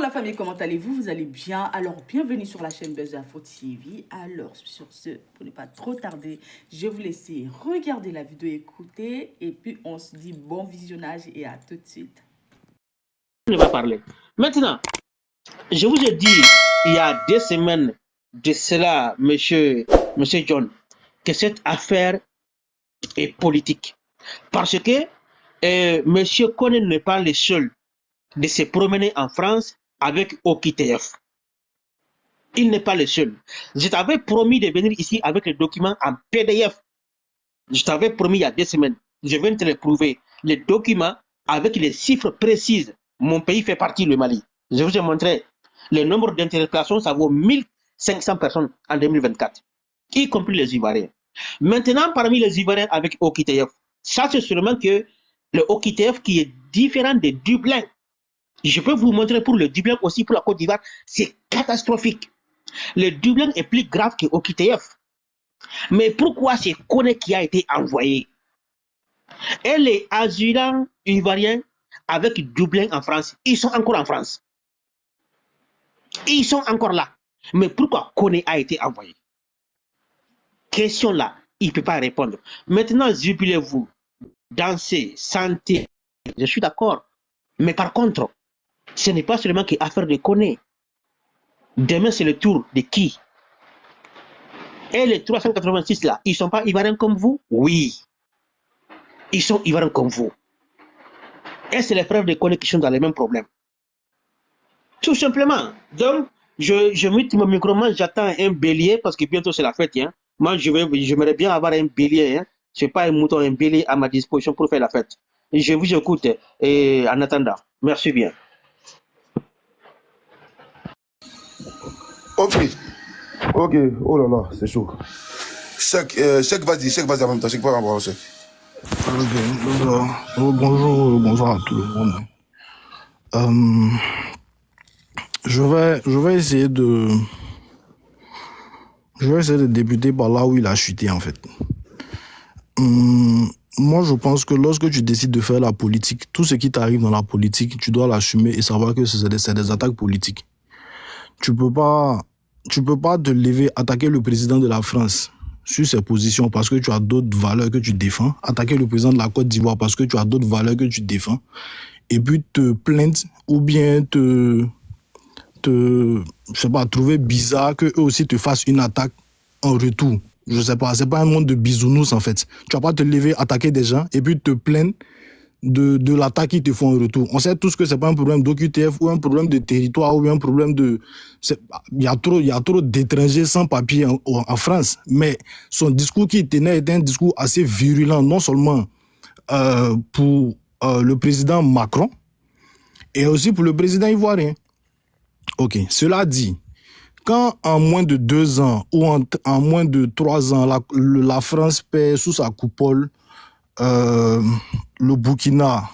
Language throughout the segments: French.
la famille, comment allez-vous? Vous allez bien? Alors, bienvenue sur la chaîne Buzz Info TV. Alors, sur ce, pour ne pas trop tarder, je vais vous laisser regarder la vidéo, écouter, et puis on se dit bon visionnage et à tout de suite. On va parler. Maintenant, je vous ai dit, il y a 2 semaines de cela, monsieur John, que cette affaire est politique. Parce que monsieur Koné n'est pas le seul de se promener en France avec OQTF. Il n'est pas le seul. Je t'avais promis de venir ici avec les documents en PDF. Je t'avais promis il y a 2 semaines. Je viens te le prouver. Les documents avec les chiffres précises. Mon pays fait partie, le Mali. Je vous ai montré. Le nombre d'interpellations, ça vaut 1500 personnes en 2024, y compris les Ivoiriens. Maintenant, parmi les Ivoiriens avec OQTF, ça c'est sûrement que le OQTF qui est différent de Dublin. Je peux vous montrer pour le Dublin aussi, pour la Côte d'Ivoire, c'est catastrophique. Le Dublin est plus grave que OQTF. Mais pourquoi c'est Koné qui a été envoyé? Et les asylants ivoiriens avec Dublin en France, ils sont encore en France. Ils sont encore là. Mais pourquoi Koné a été envoyé? Question là, il ne peut pas répondre. Maintenant, jubilez-vous, dansez, sentez. Je suis d'accord. Mais par contre, ce n'est pas seulement qu'une affaire de Koné. Demain, c'est le tour de qui? Et les 386 là, ils ne sont pas ivoiriens comme vous? Oui. Ils sont ivoiriens comme vous. Et c'est les frères de Koné qui sont dans les mêmes problèmes. Tout simplement. Donc, je mets mon micro, moi j'attends un bélier parce que bientôt c'est la fête. Hein. Moi, j'aimerais bien avoir un bélier. Hein. Je n'ai pas un mouton, un bélier à ma disposition pour faire la fête. Et je vous écoute en attendant. Merci bien. Ok, oh là là, c'est chaud. Chèque, vas-y en même temps, chèque pas en chèque. Bonjour à tout le monde. Je vais essayer de débuter par là où il a chuté en fait. Moi, je pense que lorsque tu décides de faire la politique, tout ce qui t'arrive dans la politique, tu dois l'assumer et savoir que c'est des attaques politiques. Tu peux pas te lever, attaquer le président de la France sur ses positions parce que tu as d'autres valeurs que tu défends, attaquer le président de la Côte d'Ivoire parce que tu as d'autres valeurs que tu défends, et puis te plaindre ou bien je sais pas, trouver bizarre qu'eux aussi te fassent une attaque en retour. Je sais pas, c'est pas un monde de bisounours en fait. Tu vas pas te lever, attaquer des gens et puis te plaindre de l'attaque qu'ils te font en retour. On sait tous que c'est pas un problème d'OQTF ou un problème de territoire ou un problème de... Il y a trop d'étrangers sans papier en France. Mais son discours qu'il tenait était un discours assez virulent, non seulement pour le président Macron, et aussi pour le président ivoirien. Ok, cela dit, quand en moins de 2 ans ou en moins de 3 ans, la France paie sous sa coupole le Burkina,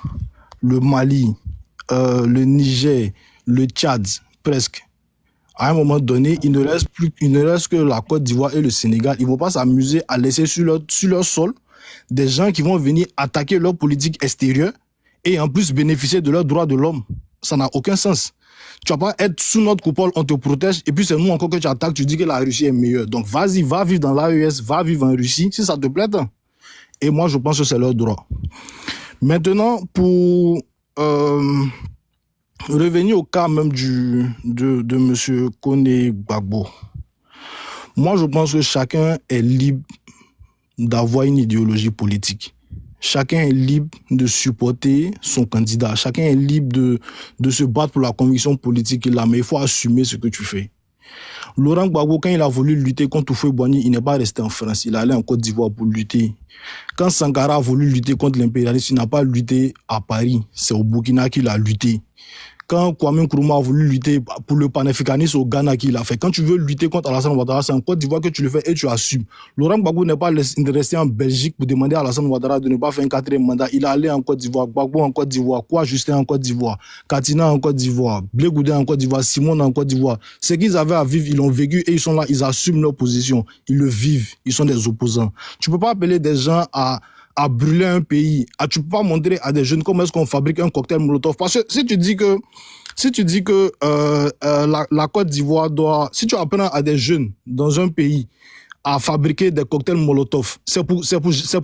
le Mali, le Niger, le Tchad, presque. À un moment donné, il ne reste que la Côte d'Ivoire et le Sénégal. Ils ne vont pas s'amuser à laisser sur leur sol des gens qui vont venir attaquer leur politique extérieure et en plus bénéficier de leurs droits de l'homme. Ça n'a aucun sens. Tu vas pas être sous notre coupole, on te protège, et puis c'est nous encore que tu attaques, tu dis que la Russie est meilleure. Donc vas-y, va vivre dans l'AES, va vivre en Russie, si ça te plaît. Et moi, je pense que c'est leur droit. Maintenant, pour revenir au cas même de M. Koné Gbagbo, moi, je pense que chacun est libre d'avoir une idéologie politique. Chacun est libre de supporter son candidat. Chacun est libre de se battre pour la conviction politique qu'il a, mais il faut assumer ce que tu fais. Laurent Gbagbo, quand il a voulu lutter contre Houphouët-Boigny, il n'est pas resté en France, il est allé en Côte d'Ivoire pour lutter. Quand Sankara a voulu lutter contre l'impérialisme, il n'a pas lutté à Paris, c'est au Burkina qu'il a lutté. Quand Kwame Nkrumah a voulu lutter pour le panafricanisme au Ghana qu'il a fait. Quand tu veux lutter contre Alassane Ouattara, c'est en Côte d'Ivoire que tu le fais et tu assumes. Laurent Gbagbo n'est pas resté en Belgique pour demander à Alassane Ouattara de ne pas faire un 4e mandat. Il est allé en Côte d'Ivoire, Gbagbo en Côte d'Ivoire, Kwa Justin en Côte d'Ivoire, Katina en Côte d'Ivoire, Blé Goudin en Côte d'Ivoire, Simon en Côte d'Ivoire. Ce qu'ils avaient à vivre, ils l'ont vécu et ils sont là, ils assument leur position. Ils le vivent, ils sont des opposants. Tu peux pas appeler des gens à à brûler un pays, tu peux pas montrer à des jeunes comment est-ce qu'on fabrique un cocktail Molotov. Parce que si tu dis que la Côte d'Ivoire doit, si tu apprends à des jeunes dans un pays à fabriquer des cocktails Molotov, c'est pour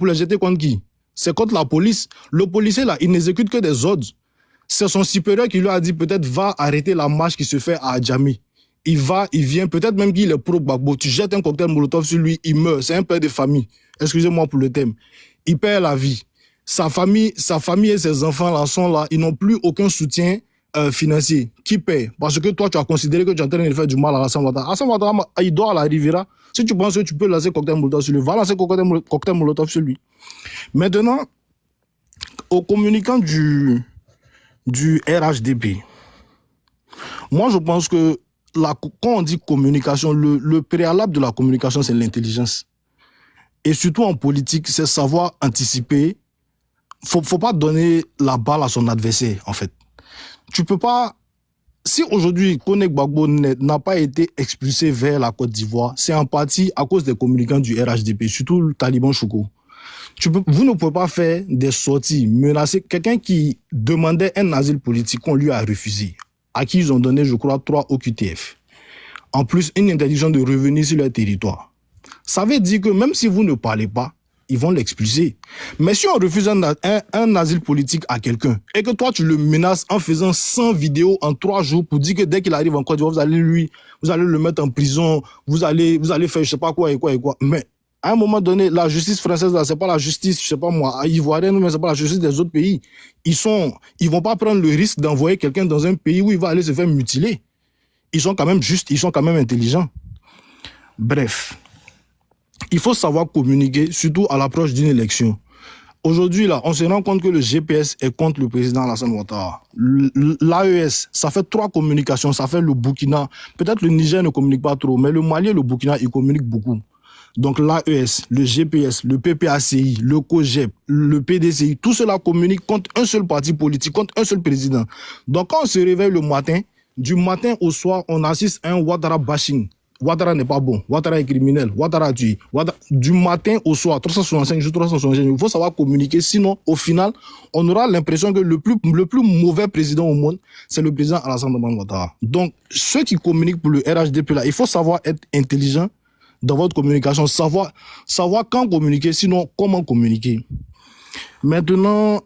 les jeter contre qui? C'est contre la police. Le policier là, il n'exécute que des ordres. C'est son supérieur qui lui a dit peut-être va arrêter la marche qui se fait à Adjamé. Il vient, peut-être même qu'il est pro-Gbagbo. Tu jettes un cocktail Molotov sur lui, il meurt. C'est un père de famille. Excusez-moi pour le thème. Il perd la vie. Sa famille et ses enfants là sont là. Ils n'ont plus aucun soutien financier. Qui paie? Parce que toi, tu as considéré que tu es en train de faire du mal à Hassan Ouattara. Hassan Ouattara, il doit à la Riviera. Si tu penses que tu peux lancer cocktail Molotov sur lui, va lancer cocktail Molotov sur lui. Maintenant, au communicant du RHDP, moi, je pense que quand on dit communication, le préalable de la communication, c'est l'intelligence. Et surtout en politique, c'est savoir anticiper. Faut pas donner la balle à son adversaire, en fait. Tu peux pas... Si aujourd'hui, Kone Gbagbo n'a pas été expulsé vers la Côte d'Ivoire, c'est en partie à cause des communicants du RHDP, surtout le Taliban Chouko. Vous ne pouvez pas faire des sorties, menacer quelqu'un qui demandait un asile politique qu'on lui a refusé, à qui ils ont donné, je crois, 3 OQTF. En plus, une interdiction de revenir sur leur territoire. Ça veut dire que même si vous ne parlez pas, ils vont l'expulser. Mais si on refuse un asile politique à quelqu'un et que toi, tu le menaces en faisant 100 vidéos en 3 jours pour dire que dès qu'il arrive en Côte d'Ivoire, vous allez le mettre en prison, vous allez faire je sais pas quoi et quoi et quoi. Mais à un moment donné, la justice française, là, c'est pas la justice, je sais pas moi, ivoirienne, mais c'est pas la justice des autres pays. Ils vont pas prendre le risque d'envoyer quelqu'un dans un pays où il va aller se faire mutiler. Ils sont quand même justes, ils sont quand même intelligents. Bref. Il faut savoir communiquer, surtout à l'approche d'une élection. Aujourd'hui, là, on se rend compte que le GPS est contre le président Alassane Ouattara. L'AES, ça fait 3 communications, ça fait le Burkina. Peut-être le Niger ne communique pas trop, mais le Mali et le Burkina, ils communiquent beaucoup. Donc l'AES, le GPS, le PPACI, le COGEP, le PDCI, tout cela communique contre un seul parti politique, contre un seul président. Donc quand on se réveille le matin, du matin au soir, on assiste à un Ouattara bashing. Ouattara n'est pas bon, Ouattara est criminel, Ouattara a tué. Du matin au soir, 365 jours, 365 jours, il faut savoir communiquer, sinon, au final, on aura l'impression que le plus mauvais président au monde, c'est le président Alassane Ouattara. Donc, ceux qui communiquent pour le RHDP, là, il faut savoir être intelligent dans votre communication, savoir quand communiquer, sinon, comment communiquer. Maintenant,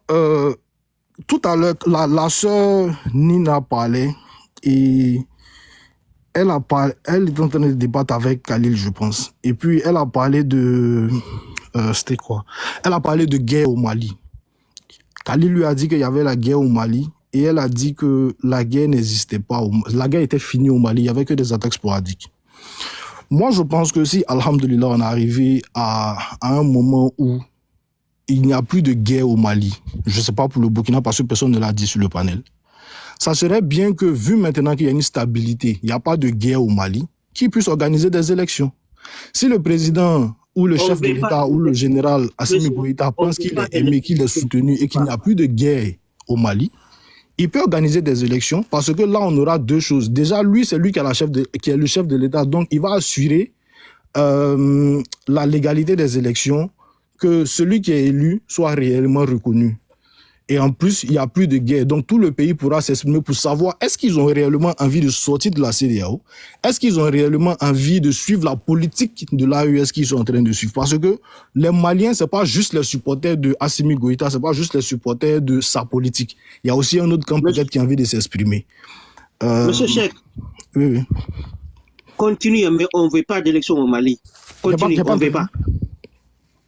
tout à l'heure, la sœur Nina parlait et... Elle est en train de débattre avec Khalil, je pense. Et puis, elle a parlé de... c'était quoi? Elle a parlé de guerre au Mali. Khalil lui a dit qu'il y avait la guerre au Mali. Et elle a dit que la guerre n'existait pas. La guerre était finie au Mali. Il n'y avait que des attaques sporadiques. Moi, je pense que si, alhamdoulilah, on est arrivé à un moment où il n'y a plus de guerre au Mali, je ne sais pas pour le Burkina, parce que personne ne l'a dit sur le panel, ça serait bien que, vu maintenant qu'il y a une stabilité, il n'y a pas de guerre au Mali, qu'ils puissent organiser des élections. Si le président ou le chef de l'État ou le général Assimi Goïta pense qu'il est aimé, qu'il est soutenu et qu'il n'y a plus de guerre au Mali, il peut organiser des élections parce que là, on aura 2 choses. Déjà, lui, c'est lui qui est le chef de l'État, donc il va assurer la légalité des élections, que celui qui est élu soit réellement reconnu. Et en plus, il n'y a plus de guerre. Donc, tout le pays pourra s'exprimer pour savoir est-ce qu'ils ont réellement envie de sortir de la CEDEAO? Est-ce qu'ils ont réellement envie de suivre la politique de l'AES qu'ils sont en train de suivre? Parce que les Maliens, ce n'est pas juste les supporters de Assimi Goïta, ce n'est pas juste les supporters de sa politique. Il y a aussi un autre camp peut-être qui a envie de s'exprimer. Monsieur Cheikh, oui. Continue, mais on ne veut pas d'élection au Mali. Continue, on ne veut pas.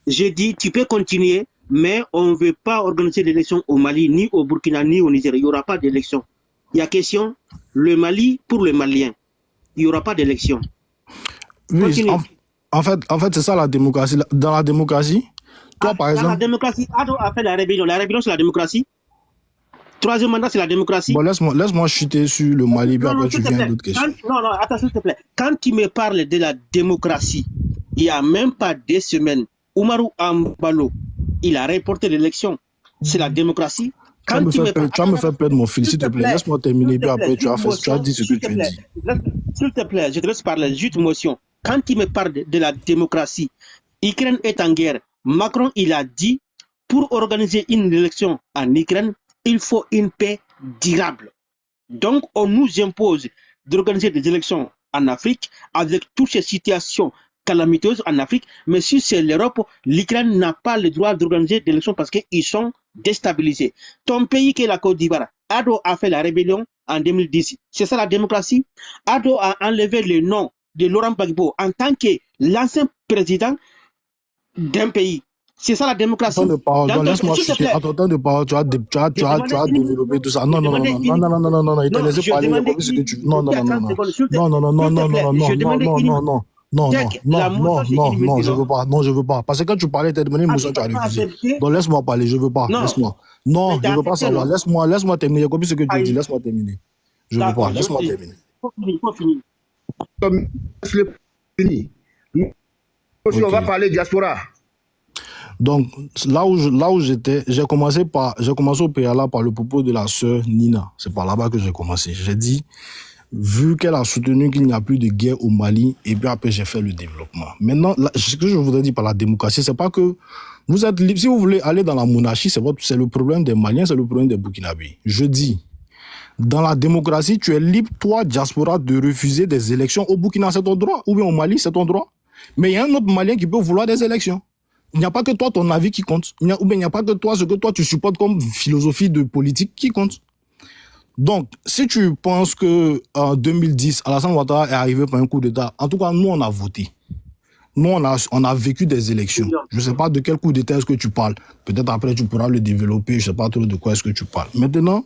J'ai dit, tu peux continuer, mais on ne veut pas organiser d'élection au Mali, ni au Burkina, ni au Niger. Il n'y aura pas d'élection. Il y a question, le Mali pour le Malien. Il n'y aura pas d'élection. Oui, en fait, c'est ça la démocratie. Dans la démocratie, toi, par exemple... Dans la démocratie, Ado a fait la rébellion. La rébellion, c'est la démocratie. 3e mandat, c'est la démocratie. Bon, laisse-moi chuter sur le Mali, puis après tu viens à d'autres questions. Non, attends, s'il te plaît. Quand tu me parles de la démocratie, il n'y a même pas 2 semaines, Oumarou Ambalo, il a reporté l'élection. C'est la démocratie. Tu vas me faire perdre mon fil, s'il te plaît. Laisse-moi terminer, puis après tu as dit ce que tu as dit. S'il te plaît, je te laisse parler, juste motion. Quand tu me parles de la démocratie, Ukraine est en guerre. Macron, il a dit pour organiser une élection en Ukraine, il faut une paix durable. Donc, on nous impose d'organiser des élections en Afrique avec toutes ces situations calamiteuses en Afrique. Mais si c'est l'Europe, l'Ukraine n'a pas le droit d'organiser des élections parce qu'ils sont déstabilisés. Ton pays qui est la Côte d'Ivoire, Ado a fait la rébellion en 2010. C'est ça la démocratie. Ado a enlevé le nom de Laurent Gbagbo en tant que l'ancien président d'un pays. C'est ça la démocratie. Temps de parole, Dans donc ton laisse-moi pays, s'il te chuter. plaît. En ton temps de parole, tu as développé tout ça. Non, non, non, non, non, non, non, non, non, non, il t'a Non, laissé je parler, il a demandais pas vu ce que tu veux. Non, non, tu as non, non, 30 non, secondes. S'il te non, non, non, non, non, plaît, non, je non, non, demandais non, une non, non, non, non, Check, la non, motion, non, c'est non, une non, minute, je non? veux pas, non, je veux pas. Parce que quand tu parlais, tu as demandé une Ah, motion, tu tu as n'as pas refusé. accepté? Donc laisse-moi parler, je veux pas, Non, laisse-moi. mais Non, tu je as veux pas accepté, savoir. non? Laisse-moi terminer. J'ai compris ce que tu dis. Aïe, Laisse-moi terminer. Je veux pas. d'accord, Laisse-moi terminer. il faut finir. Comme le fini. Nous aussi, on Ok. va parler diaspora. Donc, là où j'étais, j'ai commencé au préalable par le propos de la sœur Nina. C'est par là-bas que j'ai commencé. J'ai dit, vu qu'elle a soutenu qu'il n'y a plus de guerre au Mali, et puis après, j'ai fait le développement. Maintenant, ce que je voudrais dire par la démocratie, c'est pas que vous êtes libre. Si vous voulez aller dans la monarchie, c'est le problème des Maliens, c'est le problème des Burkinabés. Je dis, dans la démocratie, tu es libre, toi, diaspora, de refuser des élections. Au Burkina, c'est ton droit. Ou bien au Mali, c'est ton droit. Mais il y a un autre Malien qui peut vouloir des élections. Il n'y a pas que toi, ton avis qui compte. Ou bien il n'y a pas que toi, ce que toi, tu supportes comme philosophie de politique qui compte. Donc, si tu penses que en 2010, Alassane Ouattara est arrivé par un coup d'État, en tout cas, nous, on a voté. Nous, on a vécu des élections. Je ne sais pas de quel coup d'État est-ce que tu parles. Peut-être après, tu pourras le développer. Je ne sais pas trop de quoi est-ce que tu parles. Maintenant,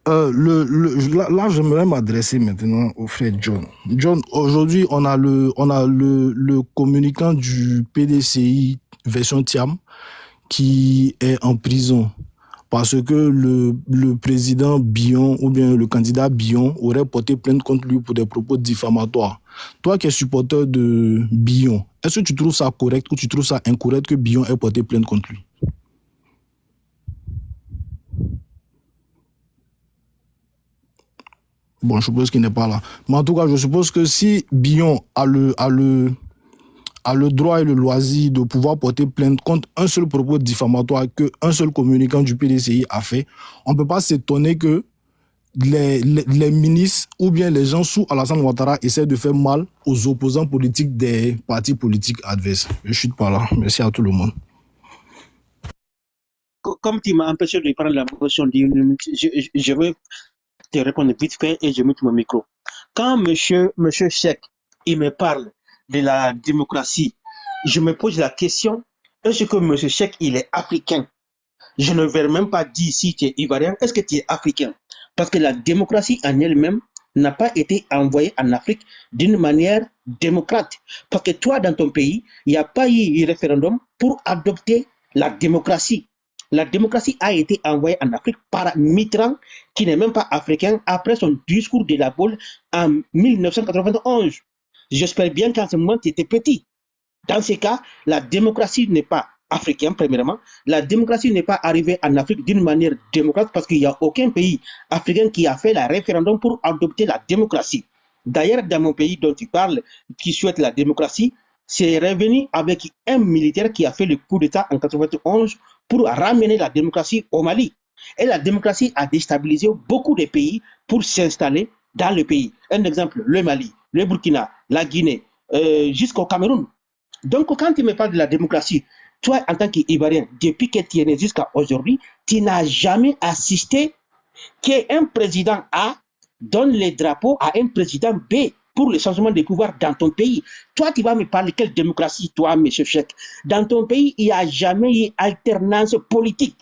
là, j'aimerais m'adresser maintenant au frère John. John, aujourd'hui, on a le communicant du PDCI version Tiam qui est en prison parce que le président Bion ou bien le candidat Bion aurait porté plainte contre lui pour des propos diffamatoires. Toi qui es supporter de Bion, est-ce que tu trouves ça correct ou tu trouves ça incorrect que Bion ait porté plainte contre lui? Bon, je suppose qu'il n'est pas là. Mais en tout cas, je suppose que si Bion a le droit et le loisir de pouvoir porter plainte contre un seul propos diffamatoire qu'un seul communicant du PDCI a fait, on ne peut pas s'étonner que les ministres ou bien les gens sous Alassane Ouattara essaient de faire mal aux opposants politiques des partis politiques adverses. Je chute pas là. Merci à tout le monde. Comme tu m'as empêché de prendre la motion, je veux te répondre vite fait et je mets mon micro. Quand monsieur Cheikh, il me parle de la démocratie, je me pose la question, est-ce que monsieur Cheikh, il est africain? Je ne vais même pas dire si tu es ivoirien, est-ce que tu es africain? Parce que la démocratie en elle-même n'a pas été envoyée en Afrique d'une manière démocrate. Parce que toi, dans ton pays, il n'y a pas eu un référendum pour adopter la démocratie. La démocratie a été envoyée en Afrique par Mitterrand, qui n'est même pas africain, après son discours de la Baule en 1991. J'espère bien qu'en ce moment, tu étais petit. Dans ce cas, la démocratie n'est pas africaine, premièrement. La démocratie n'est pas arrivée en Afrique d'une manière démocrate parce qu'il n'y a aucun pays africain qui a fait le référendum pour adopter la démocratie. D'ailleurs, dans mon pays dont tu parles, qui souhaite la démocratie, c'est revenu avec un militaire qui a fait le coup d'État en 1991 pour ramener la démocratie au Mali. Et la démocratie a déstabilisé beaucoup de pays pour s'installer dans le pays. Un exemple, le Mali, le Burkina, la Guinée, jusqu'au Cameroun. Donc, quand tu me parles de la démocratie, toi, en tant qu'Ivoirien, depuis que tu es né jusqu'à aujourd'hui, tu n'as jamais assisté qu'un président A donne le drapeau à un président B pour le changement de pouvoir dans ton pays. Toi, tu vas me parler de quelle démocratie, toi, M. Cheikh? Dans ton pays, il n'y a jamais eu alternance politique.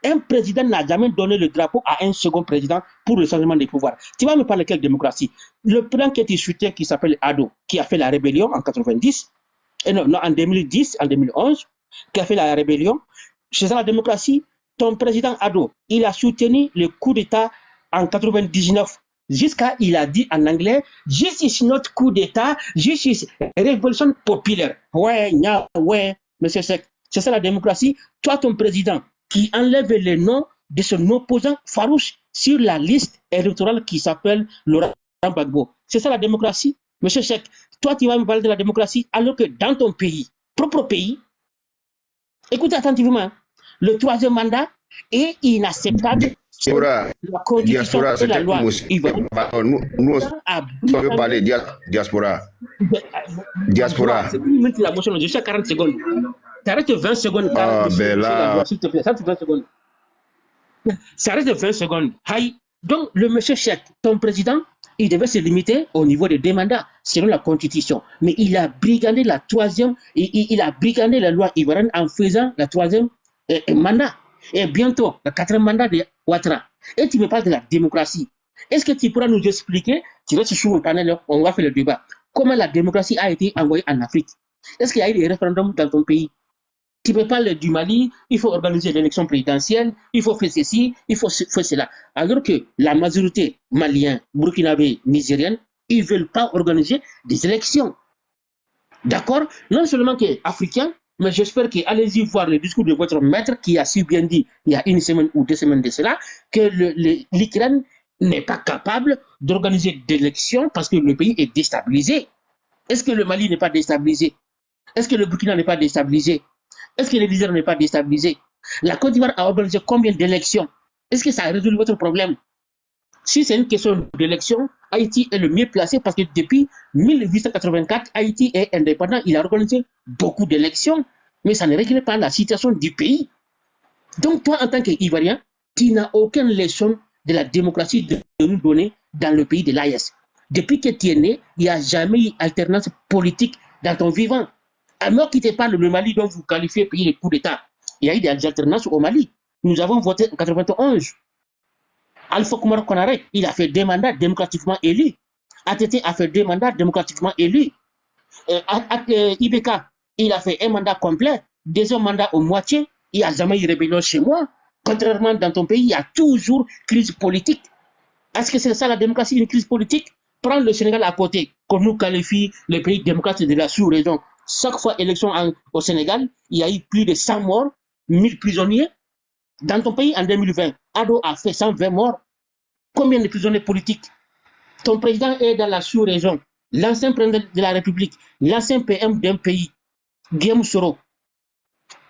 Un président n'a jamais donné le drapeau à un second président pour le changement de pouvoir. Tu vas me parler de quelle démocratie? Le président qui est soutien qui s'appelle Ado, qui a fait la rébellion en 90, et non, en 2010, en 2011, qui a fait la rébellion, c'est ça la démocratie. Ton président Ado, il a soutenu le coup d'État en 99. Jusqu'à, il a dit en anglais, this is not coup d'État, this is révolution populaire. Ouais, monsieur Seck, c'est ça la démocratie. Toi, ton président, qui enlève le nom de son opposant farouche sur la liste électorale qui s'appelle Laurent Gbagbo. C'est ça la démocratie. Monsieur Cheikh, toi, tu vas me parler de la démocratie alors que dans ton pays, propre pays, écoutez attentivement, le troisième mandat est inacceptable sur Diaspora, la constitution diaspora, et la c'était loi. comme aussi. Ivoirienne. Nous aussi, on veut parler diaspora. Diaspora. C'est 1 minute la motion, je suis à 40 secondes. T'arrêtes 20 secondes, Ah, ben monsieur la là. loi, s'il te plaît. Ça, c'est 20 secondes. Ça reste 20 secondes. Aïe. Donc, le monsieur Cheikh, ton président, il devait se limiter au niveau des deux mandats, selon la Constitution. Mais il a brigandé la troisième, il a brigandé la loi ivoirienne en faisant la troisième mandat. Et bientôt, le quatrième mandat de Ouattara. Et tu me parles de la démocratie. Est-ce que tu pourras nous expliquer, tu restes sur le panel, on va faire le débat, comment la démocratie a été envoyée en Afrique? Est-ce qu'il y a eu des référendums dans ton pays? Tu me parles du Mali, il faut organiser l'élection présidentielle, il faut faire ceci, il faut faire cela. Alors que la majorité malienne, burkinabé, nigérienne, ils ne veulent pas organiser des élections. D'accord? Non seulement que africains, mais j'espère que allez-y voir le discours de votre maître qui a si bien dit il y a 1 semaine ou 2 semaines de cela que l'Ukraine n'est pas capable d'organiser d'élections parce que le pays est déstabilisé. Est-ce que le Mali n'est pas déstabilisé? Est-ce que le Burkina n'est pas déstabilisé? Est-ce que le Niger n'est pas déstabilisé? La Côte d'Ivoire a organisé combien d'élections? Est-ce que ça a résolu votre problème? Si c'est une question d'élection, Haïti est le mieux placé parce que depuis 1884, Haïti est indépendant. Il a organisé beaucoup d'élections, mais ça ne règle pas la situation du pays. Donc toi, en tant qu'Ivoirien, tu n'as aucune leçon de la démocratie de nous donner dans le pays de l'AES. Depuis que tu es né, il n'y a jamais eu alternance politique dans ton vivant. Alors qu'il te parle le Mali dont vous qualifiez pays de coup d'État, il y a eu des alternances au Mali. Nous avons voté en 91. Alpha Koumar Konaré, il a fait 2 mandats démocratiquement élus. ATT a fait 2 mandats démocratiquement élus. IBK, il a fait 1 mandat complet, 2 mandats au moitié. Il n'y a jamais eu rébellion chez moi. Contrairement dans ton pays, il y a toujours crise politique. Est-ce que c'est ça la démocratie, une crise politique? Prendre le Sénégal à côté, qu'on nous qualifie le pays démocrate de la sous-région. Chaque fois élection au Sénégal, il y a eu plus de 100 morts, 1000 prisonniers. Dans ton pays, en 2020, Ado a fait 120 morts. Combien de prisonniers politiques? Ton président est dans la sous-région. L'ancien président de la République, l'ancien PM d'un pays, Guillaume Soro,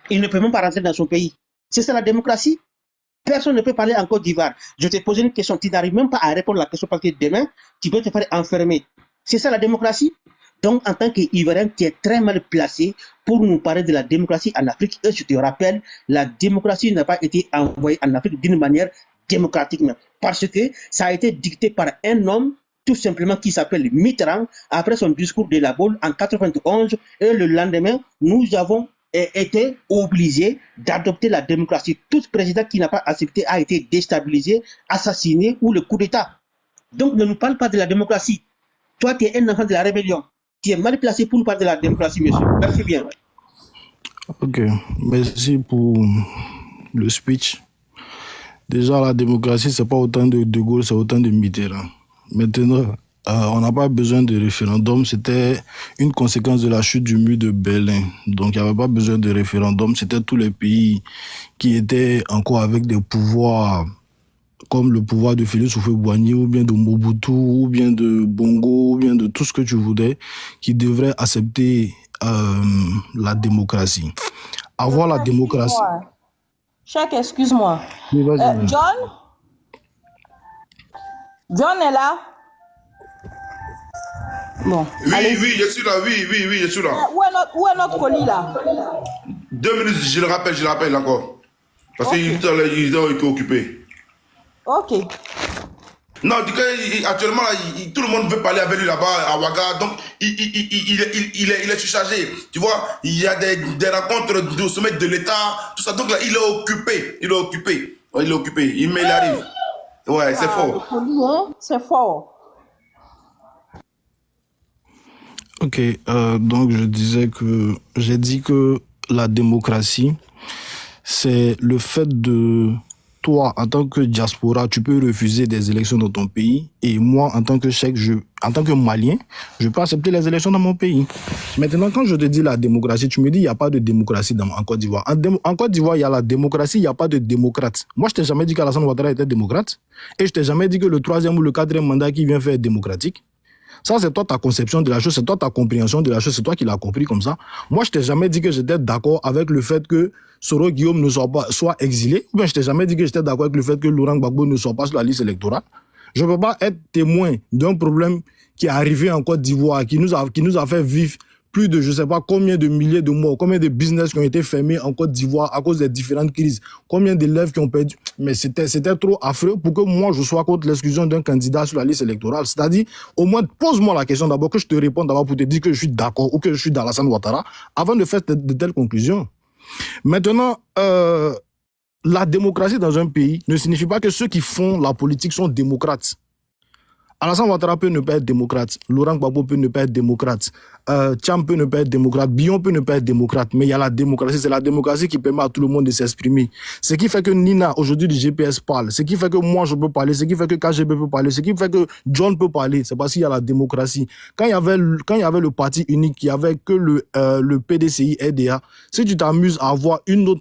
il ne peut même pas rentrer dans son pays. C'est ça la démocratie? Personne ne peut parler en Côte d'Ivoire. Je t'ai posé une question, tu n'arrives même pas à répondre à la question parce que demain, tu peux te faire enfermer. C'est ça la démocratie? Donc, en tant qu'Ivoirien, tu es très mal placé pour nous parler de la démocratie en Afrique. Et je te rappelle, la démocratie n'a pas été envoyée en Afrique d'une manière démocratique, parce que ça a été dicté par un homme, tout simplement, qui s'appelle Mitterrand, après son discours de la Baule en 91. Et le lendemain, nous avons été obligés d'adopter la démocratie. Tout président qui n'a pas accepté a été déstabilisé, assassiné ou le coup d'État. Donc, ne nous parle pas de la démocratie. Toi, tu es un enfant de la rébellion. Tu es mal placé pour nous parler de la démocratie, monsieur. Merci bien. Ok, merci pour le speech. Déjà, la démocratie, c'est pas autant de Gaulle, c'est autant de Mitterrand. Maintenant, on n'a pas besoin de référendum. C'était une conséquence de la chute du mur de Berlin. Donc, il n'y avait pas besoin de référendum. C'était tous les pays qui étaient encore avec des pouvoirs comme le pouvoir de Félix Houphouët-Boigny, ou bien de Mobutu, ou bien de Bongo, ou bien de tout ce que tu voudrais, qui devraient accepter la démocratie. Avoir la démocratie... Cheikh, excuse-moi. Oui, vas-y. John est là? Bon. Oui, allez. oui, je suis là, oui, je suis là. Où est notre colis là? 2 minutes, je le rappelle encore. Parce Okay. qu'ils ont été occupés. Ok. Non, actuellement, tout le monde veut parler avec lui là-bas à Ouaga, donc il est surchargé. Tu vois, il y a des rencontres au sommet de l'État, tout ça. Donc là, il est occupé. Mais il arrive. Ouais, c'est fort. Le colis, hein? C'est fort. Ok, donc j'ai dit que la démocratie, c'est le fait de toi, en tant que diaspora, tu peux refuser des élections dans ton pays, et moi, en tant que Cheikh, en tant que Malien, je peux accepter les élections dans mon pays. Maintenant, quand je te dis la démocratie, tu me dis il n'y a pas de démocratie en Côte d'Ivoire. En Côte d'Ivoire, il y a la démocratie, il n'y a pas de démocrate. Moi, je t'ai jamais dit qu'Alassane Ouattara était démocrate, et je t'ai jamais dit que le 3e ou le 4e mandat qui vient faire est démocratique. Ça, c'est toi ta conception de la chose, c'est toi ta compréhension de la chose, c'est toi qui l'as compris comme ça. Moi, je t'ai jamais dit que j'étais d'accord avec le fait que Soro Guillaume ne soit exilé. Ou bien je t'ai jamais dit que j'étais d'accord avec le fait que Laurent Gbagbo ne soit pas sur la liste électorale. Je ne peux pas être témoin d'un problème qui est arrivé en Côte d'Ivoire, qui nous a fait vivre plus de je ne sais pas combien de milliers de morts, combien de business qui ont été fermés en Côte d'Ivoire à cause des différentes crises, combien d'élèves qui ont perdu. Mais c'était trop affreux pour que moi, je sois contre l'exclusion d'un candidat sur la liste électorale. C'est-à-dire, au moins, pose-moi la question d'abord, que je te réponde d'abord pour te dire que je suis d'accord ou que je suis d'Alassane Ouattara, avant de faire de telles conclusions. Maintenant, la démocratie dans un pays ne signifie pas que ceux qui font la politique sont démocrates. Alassane Ouattara peut ne pas être démocrate, Laurent Gbagbo peut ne pas être démocrate, Tcham peut ne pas être démocrate, Bion peut ne pas être démocrate, mais il y a la démocratie, c'est la démocratie qui permet à tout le monde de s'exprimer. Ce qui fait que Nina, aujourd'hui, du GPS parle, ce qui fait que moi, je peux parler, ce qui fait que KGB peut parler, ce qui fait que John peut parler, c'est parce qu'il y a la démocratie. Quand il y avait le parti unique, il n'y avait que le PDCI RDA, si tu t'amuses à avoir une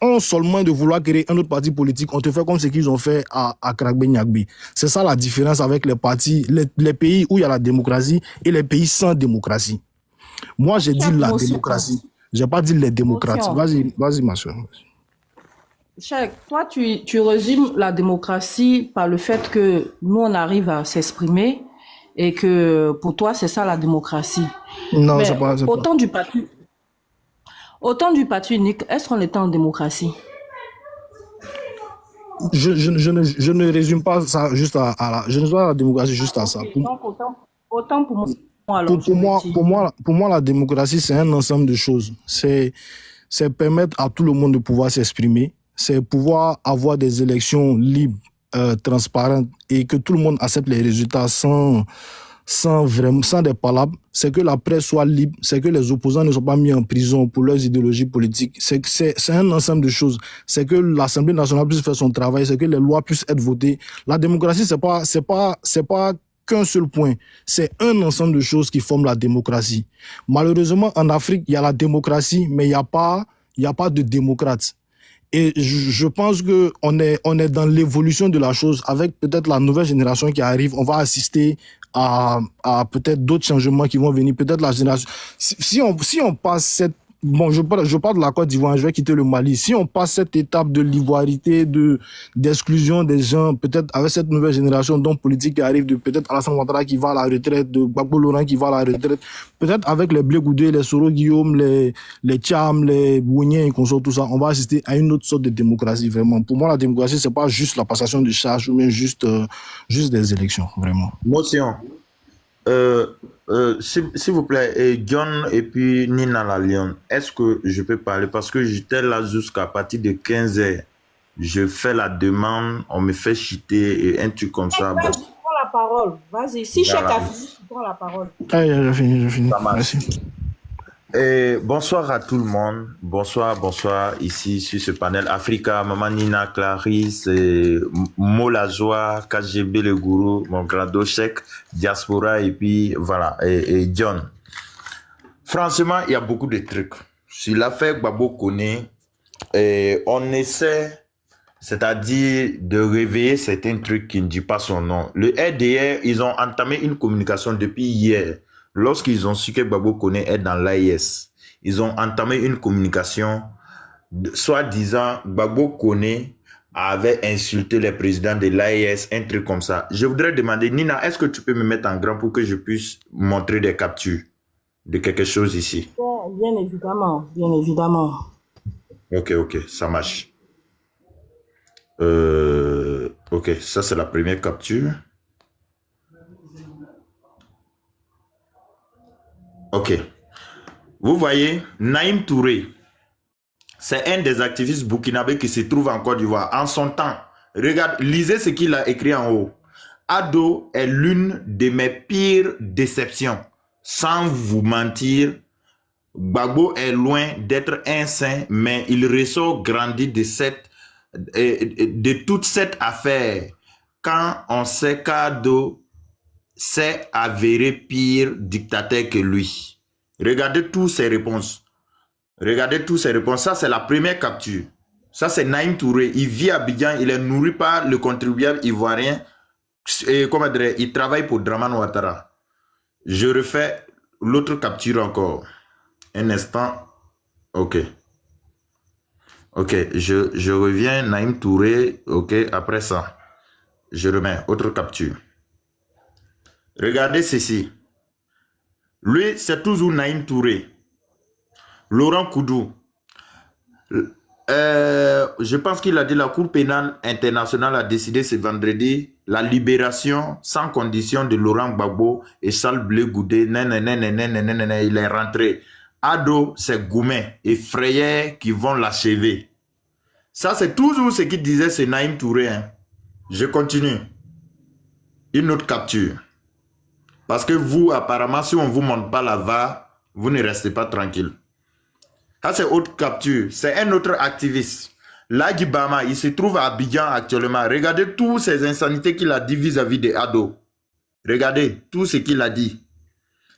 once seulement de vouloir créer un autre parti politique, on te fait comme ce qu'ils ont fait à Kragbe-Nyagbe. C'est ça la différence avec les partis, les pays où il y a la démocratie et les pays sans démocratie. Moi, j'ai dit la démocratie. J'ai pas dit les démocrates. Vas-y, ma soeur. Cheikh, toi, tu résumes la démocratie par le fait que nous, on arrive à s'exprimer et que pour toi, c'est ça la démocratie. Non, mais c'est pas. Autant du parti unique, est-ce qu'on était en démocratie? Je ne résume pas ça juste à la... Je ne vois pas la démocratie juste à ça. Autant pour moi. Pour moi, la démocratie, c'est un ensemble de choses. C'est permettre à tout le monde de pouvoir s'exprimer. C'est pouvoir avoir des élections libres, transparentes et que tout le monde accepte les résultats sans des palabres, c'est que la presse soit libre, c'est que les opposants ne soient pas mis en prison pour leurs idéologies politiques. C'est un ensemble de choses. C'est que l'Assemblée nationale puisse faire son travail, c'est que les lois puissent être votées. La démocratie, c'est pas qu'un seul point. C'est un ensemble de choses qui forment la démocratie. Malheureusement, en Afrique, il y a la démocratie, mais il n'y a pas de démocrates. Et je pense que on est dans l'évolution de la chose. Avec peut-être la nouvelle génération qui arrive, on va assister à peut-être d'autres changements qui vont venir. Peut-être la génération... Si on passe cette... Bon, je parle de la Côte d'Ivoire, je vais quitter le Mali. Si on passe cette étape de l'ivoirité, d'exclusion des gens, peut-être avec cette nouvelle génération d'hommes politiques qui arrive, de peut-être Alassane Ouattara qui va à la retraite, de Gbagbo Laurent qui va à la retraite, peut-être avec les Blé Goudé, les Soro Guillaume, les Tcham, les Bouniens et consorts, tout ça, on va assister à une autre sorte de démocratie, vraiment. Pour moi, la démocratie, c'est pas juste la passation de charges ou bien juste des élections, vraiment. Motion. S'il vous plaît, John et puis Nina la Lyon, est-ce que je peux parler? Parce que j'étais là jusqu'à partir de 15h. Je fais la demande, on me fait chiter et un truc comme ça. Vas-y, prends la parole. Vas-y, si Cheikh a fini, tu prends la parole. J'ai fini. Merci. Bonsoir à tout le monde. Bonsoir ici sur ce panel. Africa, Maman Nina, Clarisse, Mola Joie, KGB le gourou, mon grand Cheikh, Diaspora et puis voilà, et John. Franchement, il y a beaucoup de trucs. Sur l'affaire Gbagbo Koné, on essaie, c'est-à-dire de réveiller certains trucs qui ne disent pas son nom. Le RDR, ils ont entamé une communication depuis hier. Lorsqu'ils ont su que Gbagbo Koné est dans l'AIS, ils ont entamé une communication, soi-disant Gbagbo Koné avait insulté les présidents de l'AIS, un truc comme ça. Je voudrais demander, Nina, est-ce que tu peux me mettre en grand pour que je puisse montrer des captures de quelque chose ici? Bien évidemment. Ok, ça marche. Ok, ça c'est la première capture. Ok. Vous voyez, Naïm Touré, c'est un des activistes burkinabés qui se trouve en Côte d'Ivoire. En son temps, lisez ce qu'il a écrit en haut. Ado est l'une de mes pires déceptions. Sans vous mentir, Gbagbo est loin d'être un saint, mais il ressort grandi de toute cette affaire. Quand on sait qu'Ado s'est avéré pire dictateur que lui. Regardez toutes ces réponses. Ça, c'est la première capture. Ça, c'est Naïm Touré. Il vit à Abidjan. Il est nourri par le contribuable ivoirien Et comment dire, il travaille pour Draman Ouattara. Je refais l'autre capture encore. Un instant. Ok. Ok, je reviens, Naïm Touré. Ok, après ça, je remets autre capture. Regardez ceci. Lui, c'est toujours Naïm Touré. Laurent Koudou. Je pense qu'il a dit la Cour pénale internationale a décidé ce vendredi la libération sans condition de Laurent Gbagbo et Charles Blé Goudé. Il est rentré. Ado, c'est Goumet et Frayet qui vont l'achever. Ça, c'est toujours ce qu'il disait, c'est Naïm Touré. Hein. Je continue. Une autre capture. Parce que vous, apparemment, si on ne vous montre pas la VAR, vous ne restez pas tranquille. Ça, c'est autre capture. C'est un autre activiste. Ladji Bama, il se trouve à Abidjan actuellement. Regardez toutes ces insanités qu'il a dit vis-à-vis des ados. Regardez tout ce qu'il a dit.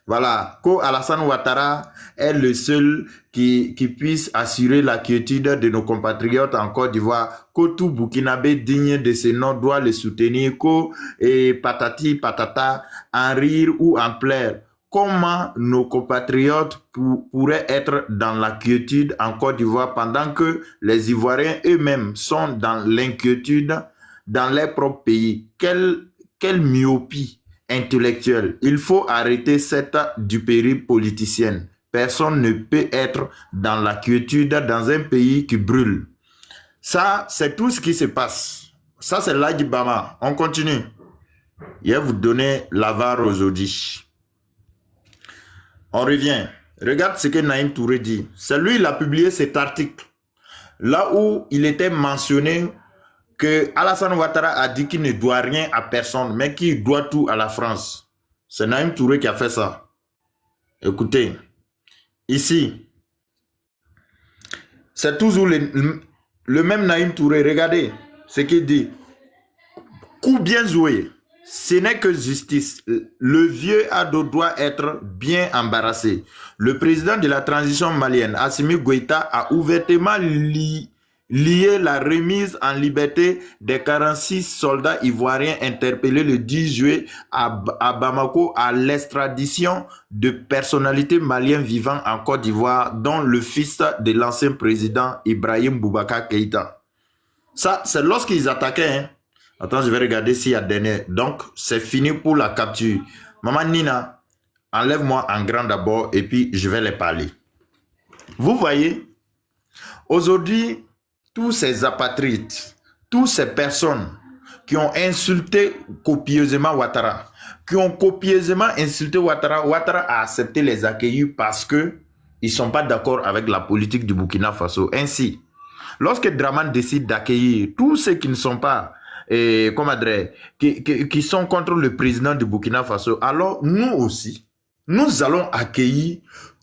Voilà, Ko Alassane Ouattara est le seul qui puisse assurer la quiétude de nos compatriotes en Côte d'Ivoire. Ko tout Burkinabé digne de ce nom doit le soutenir. Ko et patati patata, en rire ou en pleurs. Comment nos compatriotes pourraient être dans la quiétude en Côte d'Ivoire pendant que les Ivoiriens eux-mêmes sont dans l'inquiétude dans leur propre pays? Quelle myopie intellectuelle. Il faut arrêter cette duperie politicienne. Personne ne peut être dans la quiétude dans un pays qui brûle. Ça, c'est tout ce qui se passe. Ça, c'est Ladji Bama. On continue. Je vais vous donner la VAR aujourd'hui. On revient. Regarde ce que Naïm Touré dit. C'est lui qui a publié cet article. Là où il était mentionné que Alassane Ouattara a dit qu'il ne doit rien à personne, mais qu'il doit tout à la France. C'est Naïm Touré qui a fait ça. Écoutez, ici, c'est toujours le même Naïm Touré. Regardez ce qu'il dit. Coup bien joué. Ce n'est que justice. Le vieux ado doit être bien embarrassé. Le président de la transition malienne, Assimi Goïta, a ouvertement lié la remise en liberté des 46 soldats ivoiriens interpellés le 10 juillet à Bamako à l'extradition de personnalités maliennes vivant en Côte d'Ivoire, dont le fils de l'ancien président Ibrahim Boubacar Keïta. Ça, c'est lorsqu'ils attaquaient. Hein. Attends, je vais regarder s'il y a dernier. Donc, c'est fini pour la capture. Maman Nina, enlève-moi en grand d'abord et puis je vais les parler. Vous voyez, aujourd'hui, tous ces apatrides, toutes ces personnes qui ont insulté copieusement Ouattara, Ouattara a accepté les accueillir parce qu'ils ne sont pas d'accord avec la politique du Burkina Faso. Ainsi, lorsque Draman décide d'accueillir tous ceux qui ne sont pas, qui sont contre le président du Burkina Faso, alors nous aussi, nous allons accueillir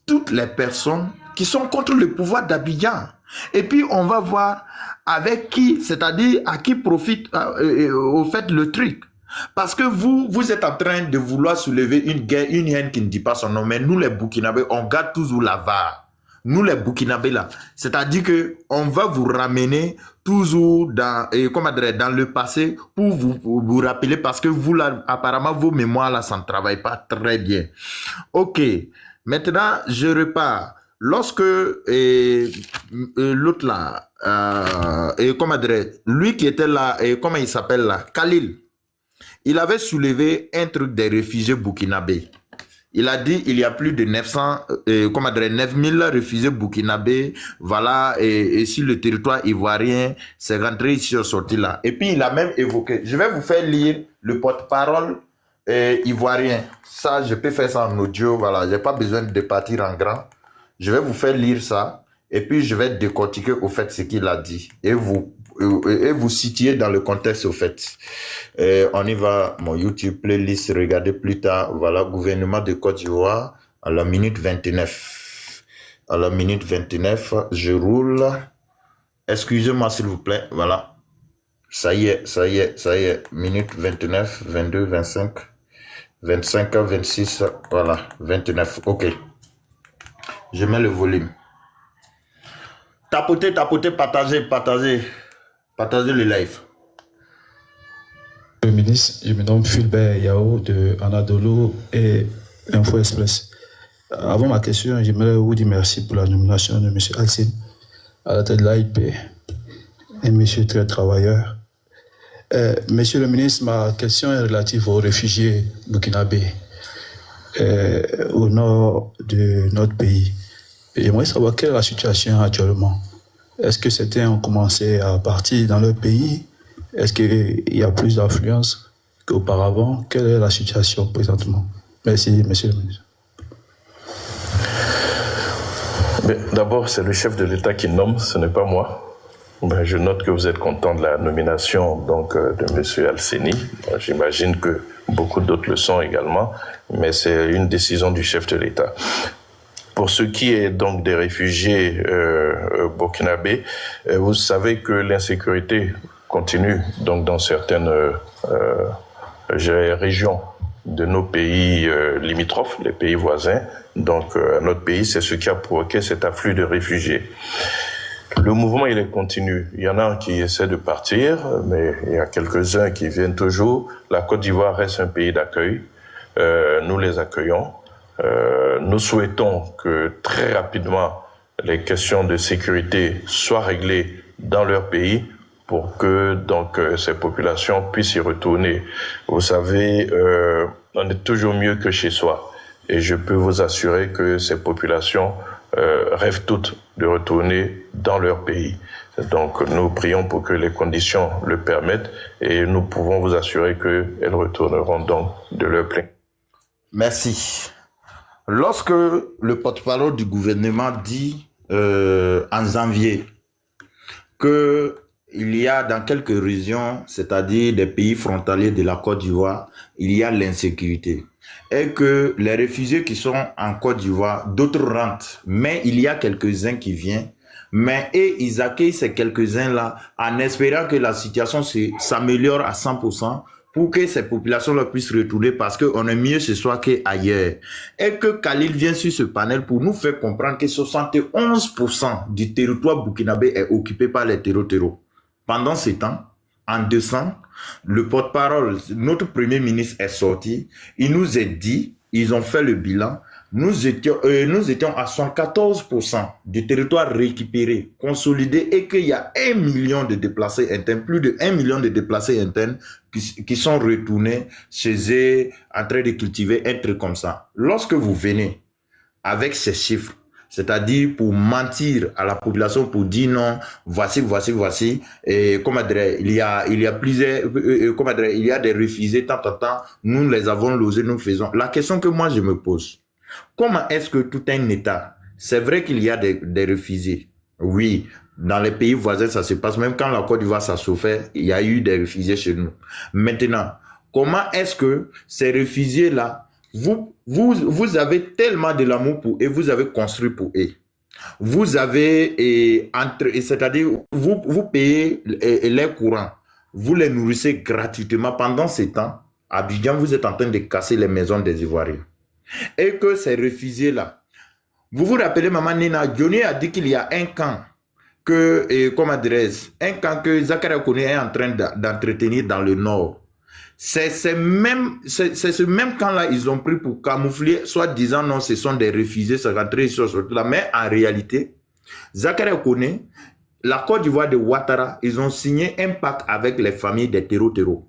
toutes les personnes qui sont contre le pouvoir d'Abidjan. Et puis, on va voir avec qui, c'est-à-dire à qui profite au fait le truc. Parce que vous êtes en train de vouloir soulever une guerre, une haine qui ne dit pas son nom. Mais nous, les Burkinabés, on garde toujours la VAR. Nous, les Burkinabés, là. C'est-à-dire que on va vous ramener toujours dans le passé pour vous rappeler parce que vous, là, apparemment, vos mémoires, là, ça ne travaille pas très bien. Ok. Maintenant, je repars. Lorsque l'autre là, lui qui était là, comment il s'appelle là, Khalil, il avait soulevé un truc des réfugiés burkinabés. Il a dit il y a plus de 9000 réfugiés burkinabés, voilà, et sur le territoire ivoirien, c'est rentré ici, sorti là. Et puis il a même évoqué, je vais vous faire lire le porte-parole ivoirien. Ça, je peux faire ça en audio, voilà, j'ai pas besoin de partir en grand. Je vais vous faire lire ça et puis je vais décortiquer au fait ce qu'il a dit et vous situer dans le contexte au fait. On y va, mon YouTube playlist, regardez plus tard. Voilà, gouvernement de Côte d'Ivoire à la minute 29. À la minute 29, je roule. Excusez-moi s'il vous plaît, voilà. Ça y est. Minute 29, 22, 25, 25, 26, voilà, 29, ok. Je mets le volume. Tapotez, partagez le live. le ministre. Je me nomme Fulbert Yao de Anadolu et Info Express. Avant ma question, j'aimerais vous dire merci pour la nomination de M. Alcine à la tête de l'AIP, un monsieur très travailleur. Monsieur le ministre, ma question est relative aux réfugiés burkinabés au nord de notre pays. J'aimerais savoir quelle est la situation actuellement. Est-ce que certains ont commencé à partir dans leur pays? Est-ce qu'il y a plus d'affluence qu'auparavant? Quelle est la situation présentement? Merci, monsieur le ministre. D'abord, c'est le chef de l'État qui nomme, ce n'est pas moi. Je note que vous êtes content de la nomination donc, de M. Alcini. J'imagine que beaucoup d'autres le sont également, mais c'est une décision du chef de l'État. Pour ce qui est donc des réfugiés burkinabés, vous savez que l'insécurité continue donc dans certaines régions de nos pays limitrophes, les pays voisins. Donc notre pays, c'est ce qui a provoqué cet afflux de réfugiés. Le mouvement, il est continu. Il y en a qui essaient de partir, mais il y a quelques-uns qui viennent toujours. La Côte d'Ivoire reste un pays d'accueil. Nous les accueillons. Nous souhaitons que très rapidement les questions de sécurité soient réglées dans leur pays pour que donc ces populations puissent y retourner. Vous savez, on est toujours mieux que chez soi. Et je peux vous assurer que ces populations rêvent toutes de retourner dans leur pays. Donc nous prions pour que les conditions le permettent et nous pouvons vous assurer qu'elles retourneront donc de leur plein. Merci. Lorsque le porte-parole du gouvernement dit en janvier qu'il y a dans quelques régions, c'est-à-dire des pays frontaliers de la Côte d'Ivoire, il y a l'insécurité. Et que les réfugiés qui sont en Côte d'Ivoire, d'autres rentrent, mais il y a quelques-uns qui viennent. Mais ils accueillent ces quelques-uns-là en espérant que la situation s'améliore à 100% pour que ces populations-là puissent retourner parce qu'on est mieux ce soir qu'ailleurs. Et que Khalil vient sur ce panel pour nous faire comprendre que 71% du territoire burkinabé est occupé par les terreaux. Pendant ce temps, en décembre, le porte-parole, notre premier ministre est sorti. Il nous a dit, ils ont fait le bilan, nous étions à 114% du territoire récupéré, consolidé et qu'il y a 1 million de déplacés internes, plus de 1 million de déplacés internes qui sont retournés chez eux en train de cultiver un truc comme ça. Lorsque vous venez avec ces chiffres, c'est-à-dire pour mentir à la population, pour dire non, voici, et comment dire, il y a plusieurs, comment dire, il y a des réfugiés, tant, nous les avons logés, nous faisons. La question que moi je me pose, comment est-ce que tout un État, c'est vrai qu'il y a des réfugiés, oui, dans les pays voisins ça se passe, même quand la Côte d'Ivoire ça se fait, il y a eu des réfugiés chez nous. Maintenant, comment est-ce que ces réfugiés-là, vous avez tellement de l'amour pour eux, vous avez construit pour eux. Vous avez, c'est-à-dire, vous payez les courants, vous les nourrissez gratuitement. Pendant ce temps, à Abidjan, vous êtes en train de casser les maisons des Ivoiriens. Et que ces réfugiés-là, vous vous rappelez, Maman Nina, Johnny a dit qu'il y a un camp un camp que Zakaria Koné est en train d'entretenir dans le nord. C'est ce même camp-là, ils ont pris pour camoufler, soit disant non, ce sont des réfugiés, c'est rentré sur là. Mais en réalité, Zakaria Koné, la Côte d'Ivoire de Ouattara, ils ont signé un pacte avec les familles des terreaux.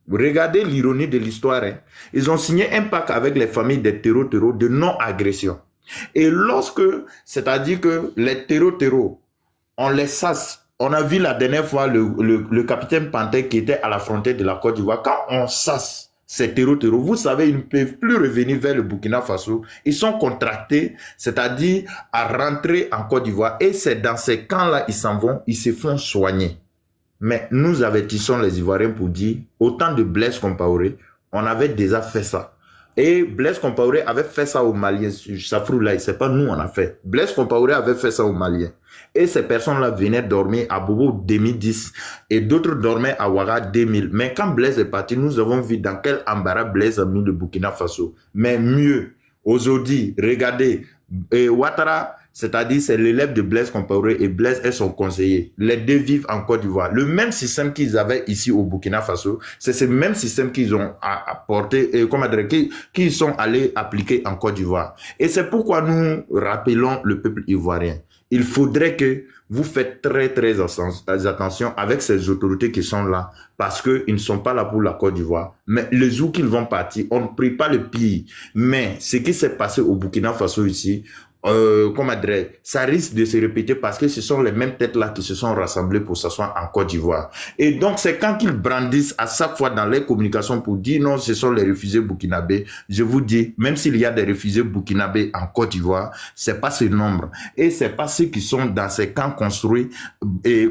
Regardez l'ironie de l'histoire. Hein. Ils ont signé un pacte avec les familles des terreaux de non-agression. Et lorsque, c'est-à-dire que les terreaux, on les sasse. On a vu la dernière fois le capitaine Pantin qui était à la frontière de la Côte d'Ivoire. Quand on sasse ces terreaux, vous savez, ils ne peuvent plus revenir vers le Burkina Faso. Ils sont contractés, c'est-à-dire à rentrer en Côte d'Ivoire. Et c'est dans ces camps-là, ils s'en vont, ils se font soigner. Mais nous avertissons les Ivoiriens pour dire, autant de Blaise Compaoré, on avait déjà fait ça. Et Blaise Compaoré avait fait ça aux Maliens. Safroulaye, c'est pas nous on a fait. Blaise Compaoré avait fait ça aux Maliens. Et ces personnes-là venaient dormir à Bobo 2010 et d'autres dormaient à Ouaga 2000. Mais quand Blaise est parti, nous avons vu dans quel embarras Blaise a mis le Burkina Faso. Mais mieux, aujourd'hui, regardez, Ouattara, c'est-à-dire c'est l'élève de Blaise Compaoré et Blaise est son conseiller. Les deux vivent en Côte d'Ivoire. Le même système qu'ils avaient ici au Burkina Faso, c'est ce même système qu'ils ont apporté, qu'ils sont allés appliquer en Côte d'Ivoire. Et c'est pourquoi nous rappelons le peuple ivoirien. Il faudrait que vous faites très attention avec ces autorités qui sont là, parce qu'ils ne sont pas là pour la Côte d'Ivoire. Mais le jour qu'ils vont partir, on ne prie pas le pire. Mais ce qui s'est passé au Burkina Faso ici, ça risque de se répéter parce que ce sont les mêmes têtes-là qui se sont rassemblées pour s'asseoir en Côte d'Ivoire. Et donc, c'est quand ils brandissent à chaque fois dans les communications pour dire non, ce sont les réfugiés burkinabés. Je vous dis, même s'il y a des réfugiés burkinabés en Côte d'Ivoire, c'est pas ce nombre. Et c'est pas ceux qui sont dans ces camps construits et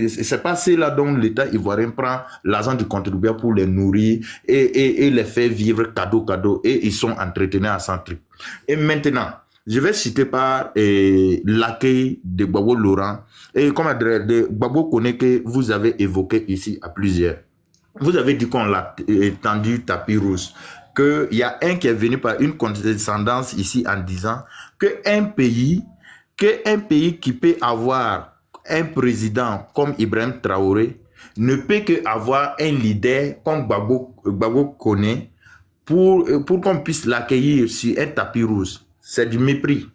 c'est pas ceux-là dont l'État ivoirien prend l'argent du contribuable pour les nourrir et les faire vivre cadeau et ils sont entretenus à centre. Et maintenant, je vais citer par l'accueil de Gbagbo Laurent et de Gbagbo Koné que vous avez évoqué ici à plusieurs. Vous avez dit qu'on l'a tendu tapis rouge, qu'il y a un qui est venu par une condescendance ici en disant qu'un pays qui peut avoir un président comme Ibrahim Traoré ne peut qu'avoir un leader comme Gbagbo Koné pour qu'on puisse l'accueillir sur un tapis rouge. C'est du mépris.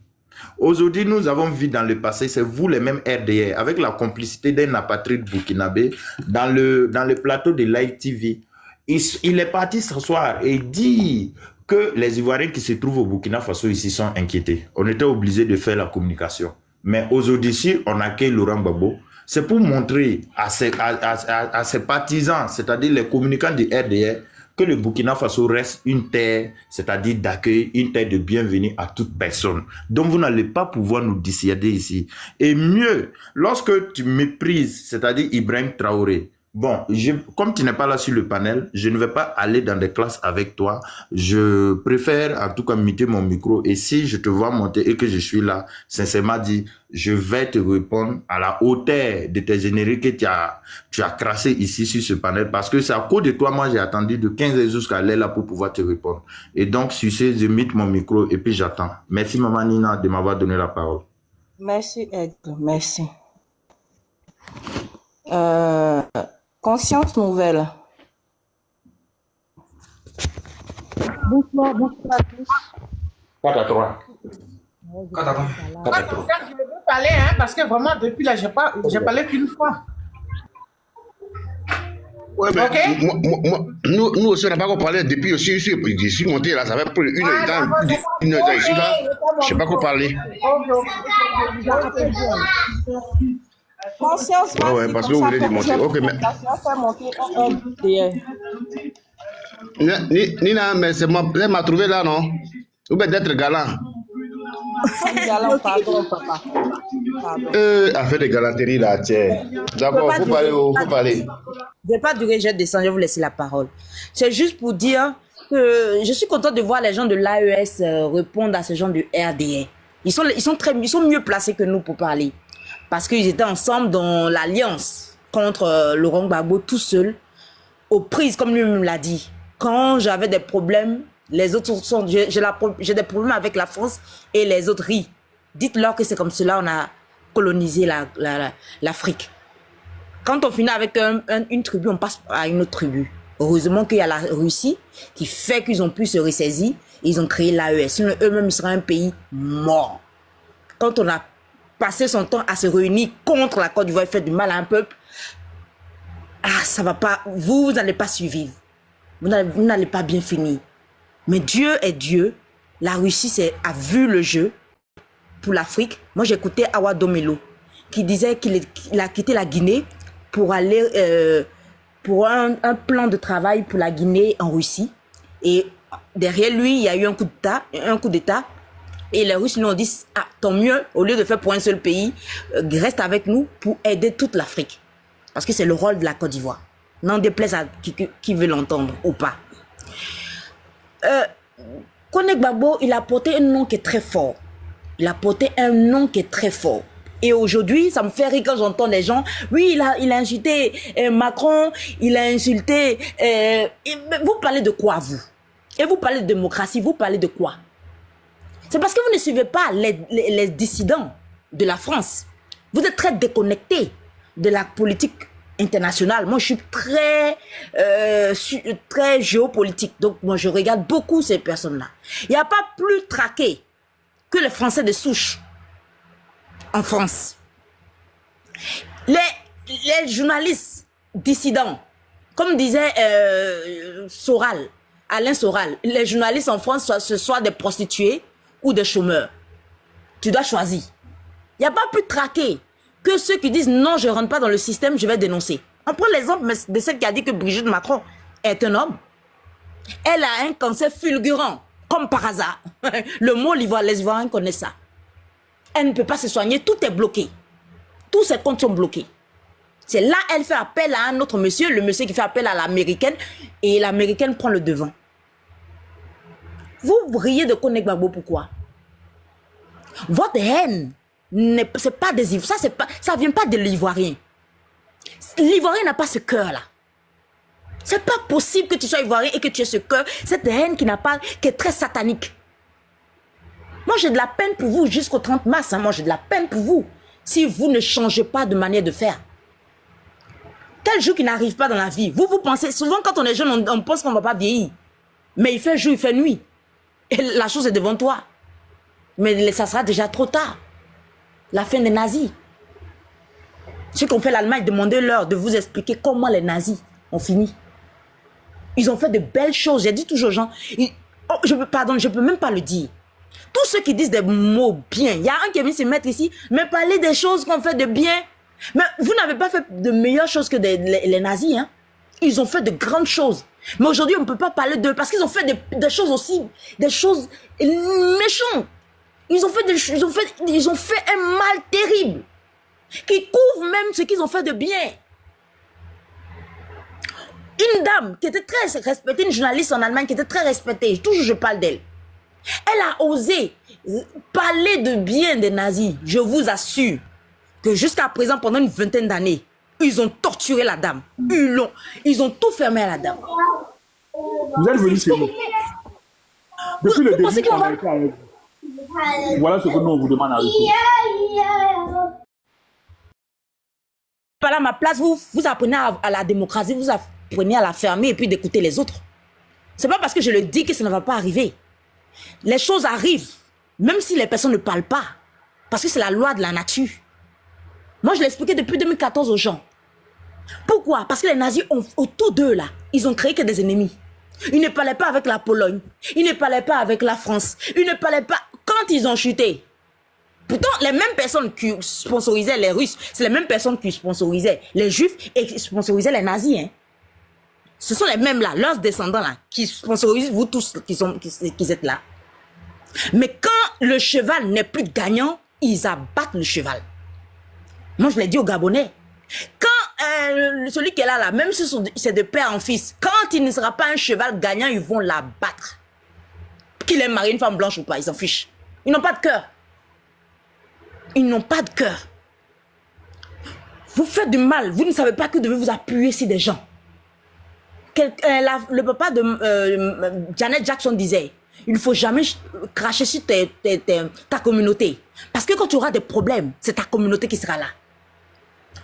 Aujourd'hui, nous avons vu dans le passé, c'est vous les mêmes RDR, avec la complicité d'un apatride burkinabé, dans le plateau de Live TV. Il est parti s'asseoir et dire que les Ivoiriens qui se trouvent au Burkina Faso ici sont inquiétés. On était obligé de faire la communication. Mais aujourd'hui, si on accueille Laurent Gbagbo, c'est pour montrer à ses partisans, c'est-à-dire les communicants du RDR, que le Burkina Faso reste une terre, c'est-à-dire d'accueil, une terre de bienvenue à toute personne. Donc vous n'allez pas pouvoir nous dissuader ici. Et mieux, lorsque tu méprises, c'est-à-dire Ibrahim Traoré, bon, comme tu n'es pas là sur le panel, je ne vais pas aller dans des classes avec toi. Je préfère en tout cas muter mon micro. Et si je te vois monter et que je suis là, sincèrement dit, je vais te répondre à la hauteur de tes génériques que tu as crassé ici sur ce panel. Parce que c'est à cause de toi, moi j'ai attendu de 15 heures jusqu'à là pour pouvoir te répondre. Et donc, sur ce, je mute mon micro et puis j'attends. Merci maman Nina de m'avoir donné la parole. Merci Aigle, merci. Conscience nouvelle. Bonsoir à tous. 4 à 3. Je veux parler, hein, parce que vraiment, depuis là, j'ai parlé qu'une fois. Ouais, mais Ok? nous aussi, on n'a pas encore parlé depuis aussi. Je suis monté là, ça fait plus d'une heure de temps ici là. Je ne sais pas quoi parler. Conscience, Ouais, parce que vous voulez démonter. Ok, mais. Nina, mais c'est moi, elle m'a trouvé là, non? Ou bien d'être galant. Pardon, papa. Pardon. Affaire de galanterie là, tiens. D'accord, faut parler. Je ne vais pas durer, je descends, je vais vous laisser la parole. C'est juste pour dire que je suis contente de voir les gens de l'AES répondre à ce genre de RDA. Ils sont mieux placés que nous pour parler. Parce qu'ils étaient ensemble dans l'alliance contre Laurent Gbagbo tout seul, aux prises, comme lui-même l'a dit. Quand j'avais des problèmes, les autres j'ai des problèmes avec la France et les autres rient. Dites-leur que c'est comme cela on a colonisé l'Afrique. Quand on finit avec une tribu, on passe à une autre tribu. Heureusement qu'il y a la Russie qui fait qu'ils ont pu se ressaisir. Ils ont créé l'AES. Sinon, eux-mêmes, ils seraient un pays mort. Quand on a passé son temps à se réunir contre la Côte d'Ivoire et faire du mal à un peuple, ça va pas. Vous n'allez pas survivre. Vous n'allez pas bien finir. Mais Dieu est Dieu. La Russie a vu le jeu pour l'Afrique. Moi, j'écoutais Awa Domelo qui disait qu'il a quitté la Guinée pour aller pour un plan de travail pour la Guinée en Russie. Et derrière lui, il y a eu un coup d'État. Et les Russes nous ont dit, tant mieux, au lieu de faire pour un seul pays, reste avec nous pour aider toute l'Afrique. Parce que c'est le rôle de la Côte d'Ivoire. N'en déplaise à qui veut l'entendre ou pas. Koné Gbagbo, il a porté un nom qui est très fort. Et aujourd'hui, ça me fait rire quand j'entends les gens. Oui, il a insulté Macron, il a insulté... vous parlez de quoi, vous? Et vous parlez de démocratie, vous parlez de quoi? C'est parce que vous ne suivez pas les dissidents de la France. Vous êtes très déconnectés de la politique internationale. Moi, je suis très géopolitique. Donc, moi, je regarde beaucoup ces personnes-là. Il n'y a pas plus traqué que les Français de souche en France. Les journalistes dissidents, comme disait Soral, Alain Soral, les journalistes en France, ce soit des prostituées ou des chômeurs. Tu dois choisir. Il n'y a pas plus traqué que ceux qui disent non, je ne rentre pas dans le système, je vais dénoncer. On prend l'exemple de celle qui a dit que Brigitte Macron est un homme. Elle a un cancer fulgurant, comme par hasard. Le mot, les Ivoiriens connaissent ça. Elle ne peut pas se soigner, tout est bloqué. Tous ses comptes sont bloqués. C'est là elle fait appel à un autre monsieur, le monsieur qui fait appel à l'américaine, et l'américaine prend le devant. Vous riez de Koné Gbagbo, pourquoi? Votre haine, c'est pas des Ivoiriens, ça vient pas de l'Ivoirien. L'Ivoirien n'a pas ce cœur-là. C'est pas possible que tu sois Ivoirien et que tu aies ce cœur, cette haine qui est très satanique. Moi, j'ai de la peine pour vous jusqu'au 30 mars. Moi, j'ai de la peine pour vous si vous ne changez pas de manière de faire. Quel jour qui n'arrive pas dans la vie? Vous pensez, souvent quand on est jeune, on pense qu'on ne va pas vieillir. Mais il fait jour, il fait nuit. Et la chose est devant toi. Mais ça sera déjà trop tard. La fin des nazis. Ceux qui ont fait l'Allemagne, demandez-leur de vous expliquer comment les nazis ont fini. Ils ont fait de belles choses. J'ai dit toujours aux gens, je ne peux même pas le dire. Tous ceux qui disent des mots bien, il y a un qui est venu se mettre ici, mais parler des choses qu'on fait de bien. Mais vous n'avez pas fait de meilleures choses que les nazis. Hein? Ils ont fait de grandes choses. Mais aujourd'hui, on ne peut pas parler d'eux parce qu'ils ont fait des choses aussi, des choses méchantes. Ils ont fait un mal terrible qui couvre même ce qu'ils ont fait de bien. Une dame qui était très respectée, une journaliste en Allemagne qui était très respectée, toujours je parle d'elle. Elle a osé parler de bien des nazis. Je vous assure que jusqu'à présent, pendant une vingtaine d'années, ils ont torturé la dame. Ils ont tout fermé à la dame. Vous êtes venu chez nous. Depuis le début, on a été avec vous. Voilà ce que nous on vous demande à retour. Pas à ma place, vous apprenez à la démocratie, vous apprenez à la fermer et puis d'écouter les autres. C'est pas parce que je le dis que ça ne va pas arriver. Les choses arrivent, même si les personnes ne parlent pas. Parce que c'est la loi de la nature. Moi, je l'ai expliqué depuis 2014 aux gens. Pourquoi? Parce que les nazis, autour d'eux, là, ils ont créé que des ennemis. Ils ne parlaient pas avec la Pologne. Ils ne parlaient pas avec la France. Ils ne parlaient pas... Quand ils ont chuté, pourtant, les mêmes personnes qui sponsorisaient les Russes, c'est les mêmes personnes qui sponsorisaient les Juifs et qui sponsorisaient les nazis. Hein. Ce sont les mêmes là, leurs descendants là, qui sponsorisent vous tous qui êtes là. Mais quand le cheval n'est plus gagnant, ils abattent le cheval. Moi, je l'ai dit aux Gabonais. Quand celui qui est là, même si c'est de père en fils, quand il ne sera pas un cheval gagnant, ils vont l'abattre. Qu'il ait marié une femme blanche ou pas, ils s'en fichent. Ils n'ont pas de cœur. Ils n'ont pas de cœur. Vous faites du mal. Vous ne savez pas que vous devez vous appuyer sur des gens. Le papa de Janet Jackson disait, il ne faut jamais cracher sur ta communauté. Parce que quand tu auras des problèmes, c'est ta communauté qui sera là.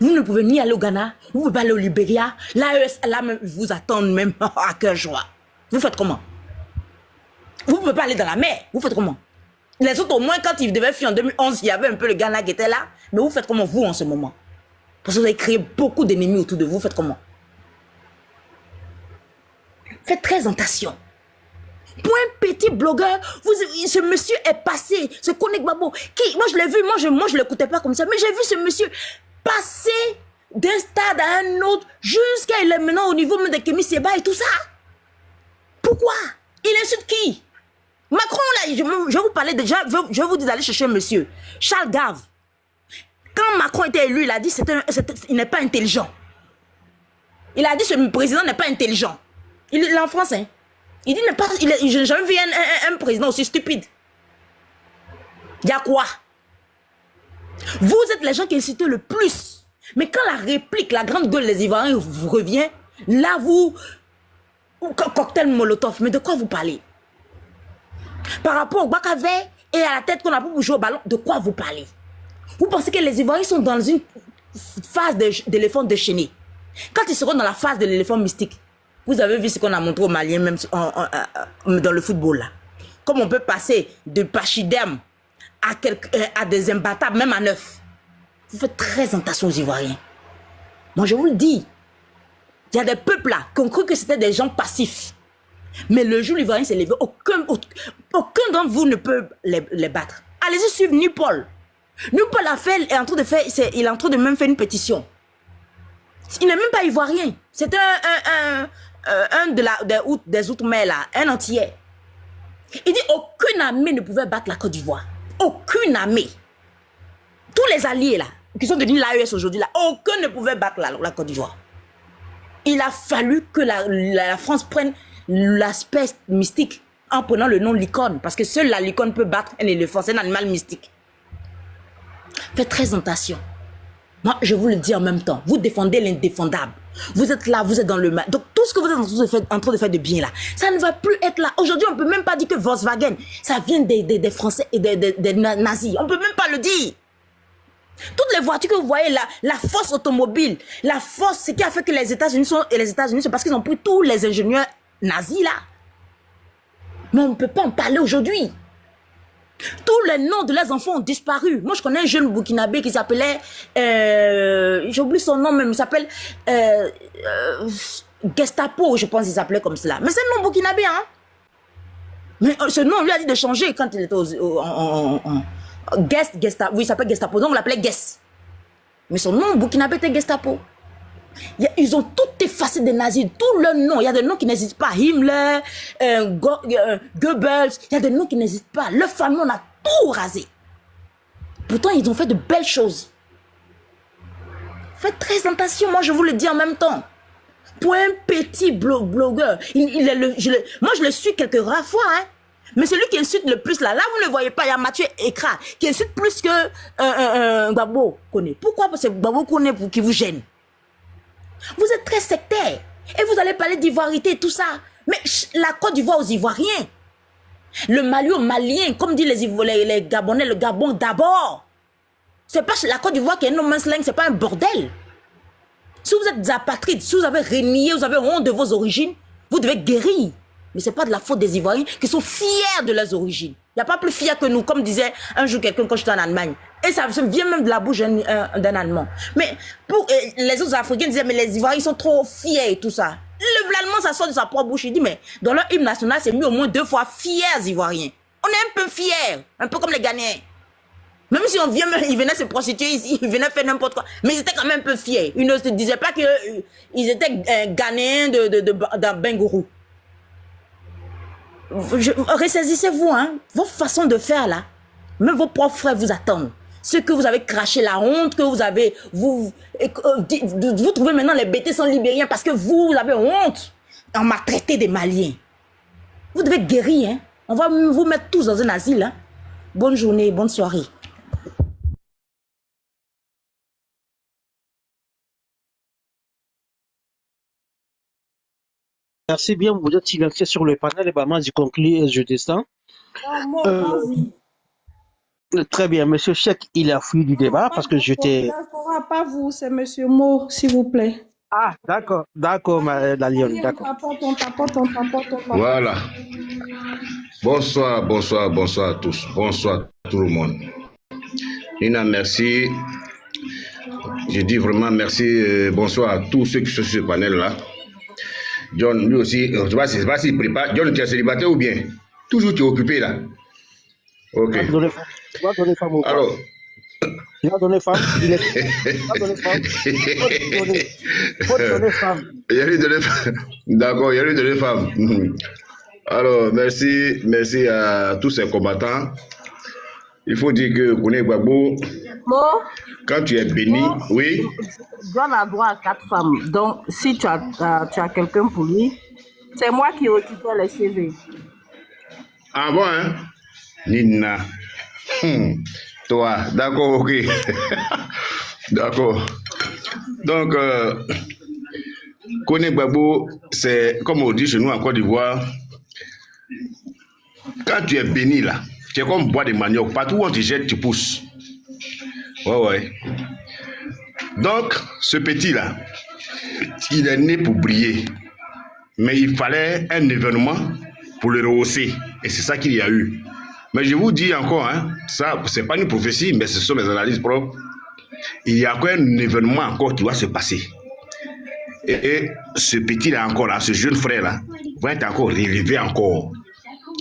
Vous ne pouvez ni aller au Ghana, vous ne pouvez pas aller au Libéria. L'AES, là, vous attendent même à cœur joie. Vous faites comment? Vous ne pouvez pas aller dans la mer. Vous faites comment? Les autres, au moins, quand ils devaient fuir en 2011, il y avait un peu le Ghana qui était là. Mais vous faites comment, vous, en ce moment? Parce que vous avez créé beaucoup d'ennemis autour de vous. Vous faites comment? Faites très attention. Pour un petit blogueur, ce monsieur est passé, ce Koné Gbagbo, qui, moi je l'ai vu, moi je l'écoutais pas comme ça, mais j'ai vu ce monsieur passer d'un stade à un autre, jusqu'à il est maintenant au niveau de Kémy Séba et tout ça. Pourquoi? Il insulte qui? Macron, là, je vais vous parler déjà, je vais vous dire d'aller chercher un monsieur. Charles Gave. Quand Macron était élu, il a dit il n'est pas intelligent. Il a dit ce président n'est pas intelligent. Il est en France, hein. Il dit, je n'ai jamais vu un président aussi stupide. Il y a quoi? Vous êtes les gens qui insultent le plus. Mais quand la réplique, la grande gueule des Ivoiriens vous revient, là vous... Cocktail Molotov, mais de quoi vous parlez? Par rapport au Bakave, et à la tête qu'on a pour jouer au ballon, de quoi vous parlez? Vous pensez que les Ivoiriens sont dans une phase d'éléphant déchaîné? Quand ils seront dans la phase de l'éléphant mystique, vous avez vu ce qu'on a montré aux Maliens même dans le football là. Comme on peut passer de pachyderme à des imbattables, même à 9. Vous faites très attention aux Ivoiriens. Moi je vous le dis, il y a des peuples là qui ont cru que c'était des gens passifs. Mais le jour où l'Ivoirien s'est levé, aucun d'entre vous ne peut les battre. Allez-y suivre Nupol. Nupol il est en train de même faire une pétition. Il n'est même pas ivoirien. C'est un des Outre-mer là, un entier. Il dit aucune armée ne pouvait battre la Côte d'Ivoire. Aucune armée. Tous les alliés là, qui sont devenus l'AES aujourd'hui là, aucun ne pouvait battre la Côte d'Ivoire. Il a fallu que la France prenne l'aspect mystique en prenant le nom licorne, parce que seule la licorne peut battre un éléphant, c'est un animal mystique. Faites très attention. Moi, je vous le dis en même temps, vous défendez l'indéfendable. Vous êtes là, vous êtes dans le mal. Donc, tout ce que vous êtes en train de faire de bien là, ça ne va plus être là. Aujourd'hui, on ne peut même pas dire que Volkswagen, ça vient des Français et des nazis. On ne peut même pas le dire. Toutes les voitures que vous voyez là, la force automobile, la force, ce qui a fait que les États-Unis c'est parce qu'ils ont pris tous les ingénieurs nazis là. Mais on ne peut pas en parler aujourd'hui. Tous les noms de leurs enfants ont disparu. Moi, je connais un jeune Burkinabé qui s'appelait... J'oublie son nom même. Il s'appelle... Gestapo, je pense qu'il s'appelait comme cela. Mais c'est un nom Burkinabé, hein. Mais ce nom, on lui a dit de changer quand il était Gestapo. Oui, il s'appelle Gestapo. Donc, on l'appelait Guess. Mais son nom Burkinabé était Gestapo. Ils ont tout effacé des nazis, tous leurs noms. Il y a des noms qui n'existent pas. Himmler, Goebbels, il y a des noms qui n'existent pas. Leur famille, on a tout rasé. Pourtant, ils ont fait de belles choses. Faites très attention, moi je vous le dis en même temps. Pour un petit blogueur, moi je le suis quelques rares fois, hein. Mais celui qui insulte le plus là, vous ne le voyez pas, il y a Mathieu Ekra qui insulte plus que Gbagbo Kone. Pourquoi? Parce que Gbagbo Kone qui vous gêne. Vous êtes très sectaire. Et vous allez parler d'ivoirité et tout ça. Mais la Côte d'Ivoire aux Ivoiriens. Le Mali aux Maliens. Comme disent les Gabonais, le Gabon d'abord. C'est pas la Côte d'Ivoire qui est un no man's land, c'est pas un bordel. Si vous êtes des apatrides, si vous avez renié, vous avez honte de vos origines, vous devez guérir. Mais c'est pas de la faute des Ivoiriens qui sont fiers de leurs origines. Il n'y a pas plus fiers que nous, comme disait un jour quelqu'un quand j'étais en Allemagne. Et ça vient même de la bouche d'un Allemand. Mais pour les autres Africains disaient, mais les Ivoiriens sont trop fiers et tout ça. L'Allemand, ça sort de sa propre bouche. Il dit, mais dans leur hymne national, c'est mieux au moins 2 fois fiers Ivoiriens. On est un peu fiers, un peu comme les Ghanéens. Même si ils venaient se prostituer ici, ils venaient faire n'importe quoi. Mais ils étaient quand même un peu fiers. Ils ne se disaient pas qu'ils étaient Ghanéens d'un Bengourou. Ressaisissez-vous, hein. Vos façons de faire là, même vos propres frères vous attendent. Ce que vous avez craché, la honte que vous avez, vous trouvez maintenant les bêtés sont libériens parce que vous avez honte. On m'a traité des Maliens. Vous devez guérir, hein. On va vous mettre tous dans un asile, hein. Bonne journée, bonne soirée. Merci bien, vous êtes silencieux sur le panel, et bah moi je conclue et je descends. Très bien, monsieur Cheikh, il a fui du débat parce que j'étais... Pas vous, c'est monsieur Mo, s'il vous plaît. Ah, d'accord, la lionne, d'accord. Voilà. Bonsoir à tous. Bonsoir à tout le monde. Nina, merci. Je dis vraiment merci. Bonsoir à tous ceux qui sont sur ce panel-là. John, lui aussi, je ne sais pas s'il prépare. John, tu es célibataire ou bien? Toujours tu es occupé là. Ok. Alors. Il va donner femme. Il va donner femme. Il faut donner femme. Il a lui donné femme. D'accord, il a lui donné femme. Alors, merci à tous ces combattants. Il faut dire que Kone Gbagbo, quand tu es béni, oui. John a droit à 4 femmes. Donc, si tu as quelqu'un pour lui, c'est moi qui récupère les CV. Ah bon, hein? Nina. Toi, d'accord, ok. D'accord. Donc, Kone Gbagbo, c'est comme on dit chez nous en Côte d'Ivoire, quand tu es béni là, C'est comme bois de manioc. Partout où on te jette, tu pousses. Ouais. Donc, ce petit-là, il est né pour briller. Mais il fallait un événement pour le rehausser. Et c'est ça qu'il y a eu. Mais je vous dis encore, hein, ça, c'est pas une prophétie, mais ce sont mes analyses propres. Il y a encore un événement encore qui va se passer. Et ce petit-là encore, là, ce jeune frère-là, va être encore relevé encore.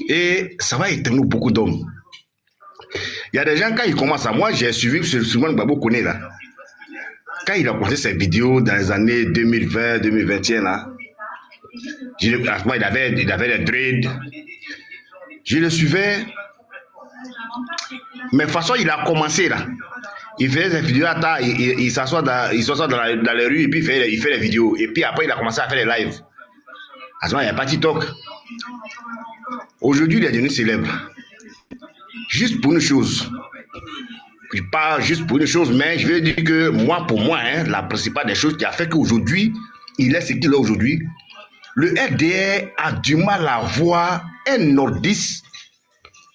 Et ça va éteindre beaucoup d'hommes. Il y a des gens, quand ils commencent à... Moi, j'ai suivi Souleymane Gbagbo Koné, là. Quand il a commencé ses vidéos dans les années 2020, 2021, là, à ce moment, il avait les dreads. Je le suivais. Mais de toute façon, il a commencé, là. Il faisait des vidéos à temps, il s'assoit dans les rues et puis il fait les vidéos. Et puis après, il a commencé à faire les lives. À ce moment, il n'y a pas TikTok. Aujourd'hui, il est devenu célèbre. Juste pour une chose. Je parle juste pour une chose, mais je vais dire que moi, pour moi, hein, la principale des choses qui a fait qu'aujourd'hui, il est ce qu'il est aujourd'hui. Le RDR a du mal à voir un nordiste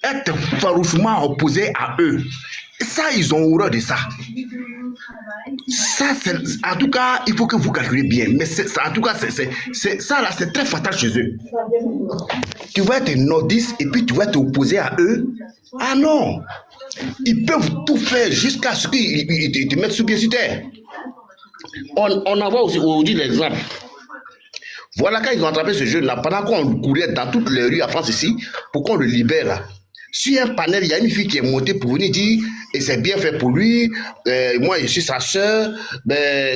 être farouchement opposé à eux. Et ça, ils ont horreur de ça. Ça, en tout cas, il faut que vous calculez bien. Mais en tout cas, ça là, c'est très fatal chez eux. Tu vas être nordiste et puis tu vas t'opposer à eux. Ah non! Ils peuvent tout faire jusqu'à ce qu'ils te mettent sous pied sur terre. On en voit aussi aujourd'hui l'exemple. Voilà quand ils ont attrapé ce jeune-là, pendant qu'on courait dans toutes les rues à France ici, pour qu'on le libère là. Sur un panel, il y a une fille qui est montée pour venir dire, et c'est bien fait pour lui, moi je suis sa soeur,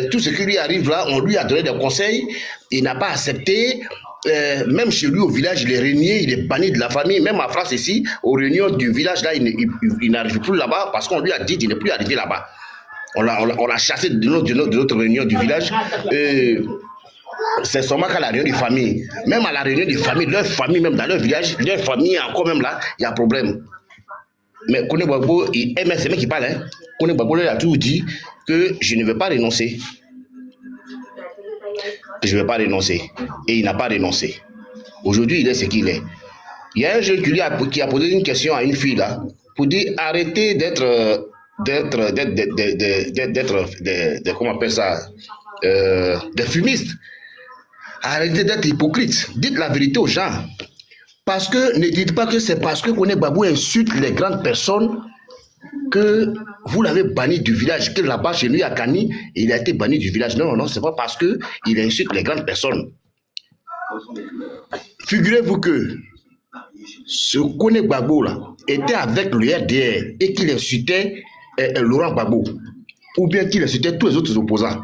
tout ce qui lui arrive là, on lui a donné des conseils, il n'a pas accepté, même chez lui au village, il est régné, il est banni de la famille, même en France ici, aux réunions du village là, il n'arrive plus là-bas parce qu'on lui a dit qu'il n'est plus arrivé là-bas. On l'a chassé de notre réunion du village. C'est seulement qu'à la réunion de famille, même à la réunion de famille, leur famille, même dans leur village, leur famille encore même là, il y a problème. Mais Koné Gbagbo, c'est même qui parle, hein. Koné Gbagbo a toujours dit que je ne veux pas renoncer. Que je ne veux pas renoncer. Et il n'a pas renoncé. Aujourd'hui, il est ce qu'il est. Il y a un jeune qui a posé une question à une fille là, pour dire arrêtez d'être comment on appelle ça, des fumistes. Arrêtez d'être hypocrite. Dites la vérité aux gens. Parce que ne dites pas que c'est parce que Koné Gbagbo insulte les grandes personnes que vous l'avez banni du village, que là-bas chez lui à Kani, il a été banni du village. Non, non, c'est pas parce que il insulte les grandes personnes. Figurez-vous que ce Koné Gbagbo là était avec le RDR et qu'il insultait Laurent Gbagbo, ou bien qu'il insultait tous les autres opposants.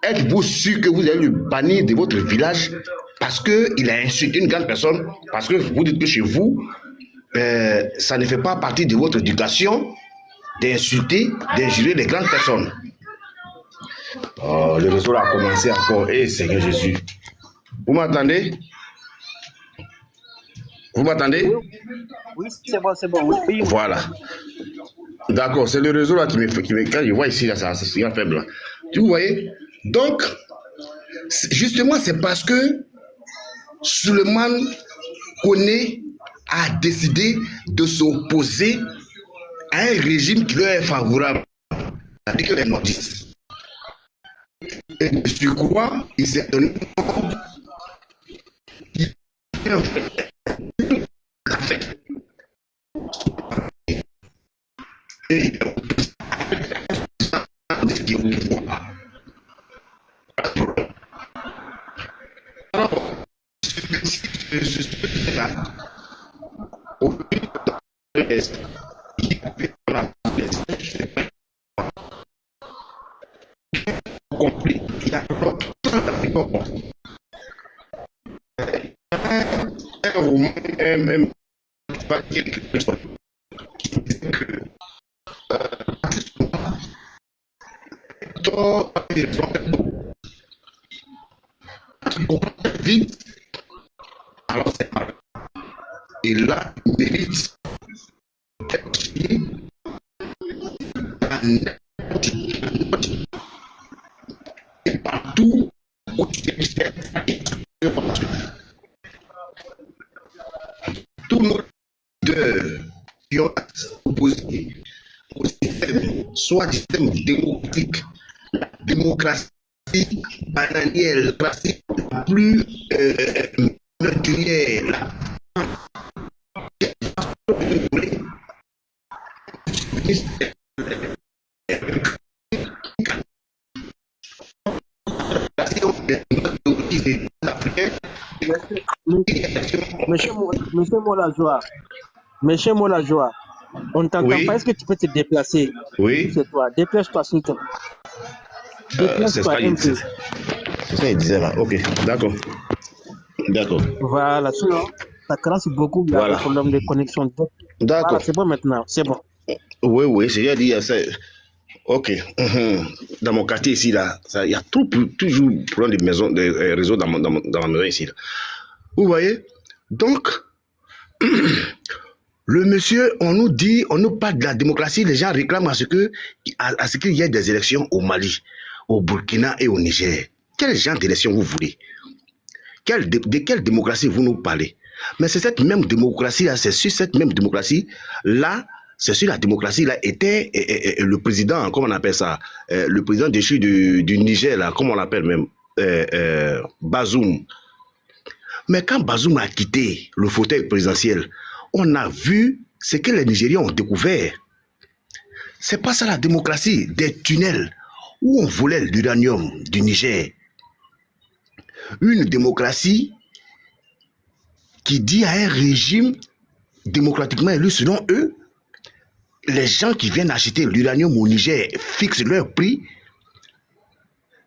Êtes-vous sûr que vous allez le bannir de votre village parce qu'il a insulté une grande personne, parce que vous dites que chez vous, ça ne fait pas partie de votre éducation d'insulter, d'injurer les grandes personnes. Oh, le réseau a commencé encore. Et Seigneur Jésus. Vous m'entendez? Vous m'entendez? Oui, c'est bon, c'est bon. Oui. Voilà. D'accord, c'est le réseau là qui me fait. Quand je vois ici, là, c'est souvent faible. Là. Vous voyez? Donc, justement, c'est parce que Souleymane Koné a décidé de s'opposer à un régime qui leur est favorable, c'est-à-dire que les nordistes. Et de surcroît, il s'est donné compris. Il y a un roman, même pas quelque chose qui disait que tu comprends vite, alors c'est pas. Et là, il mérite et partout où tu es, tous nos leaders qui ont soit du système démocratique. La démocratie bananière, la démocratie la plus meurtrière, la Monsieur Molajoie, on ne t'entend Oui. pas. Est-ce que tu peux te déplacer? Oui. C'est toi. Déplace-toi, s'il te plaît. C'est Déplace-toi ça un qu'il peu. disait là. Ok, d'accord. D'accord. Voilà, sinon, ça crasse beaucoup. Il y a Voilà. des problèmes de connexion. Voilà, D'accord. c'est bon maintenant. C'est bon. Oui, oui, c'est dit. Ok. Dans mon quartier ici, là, il y a toujours problème de maison, de réseau dans ma maison ici. Là. Vous voyez? Donc, le monsieur, on nous parle de la démocratie, les gens réclament à ce qu'il y ait des élections au Mali, au Burkina et au Niger. Quel genre d'élection vous voulez? De quelle démocratie vous nous parlez? Mais c'est cette même démocratie-là, c'est sur cette même démocratie-là, c'est sur la démocratie-là était le président, comment on appelle ça, le président déchu du Niger, là, comment on l'appelle même, Bazoum. Mais quand Bazoum a quitté le fauteuil présidentiel, on a vu ce que les Nigériens ont découvert. C'est pas ça la démocratie, des tunnels où on volait l'uranium du Niger. Une démocratie qui dit à un régime démocratiquement élu, selon eux, les gens qui viennent acheter l'uranium au Niger fixent leur prix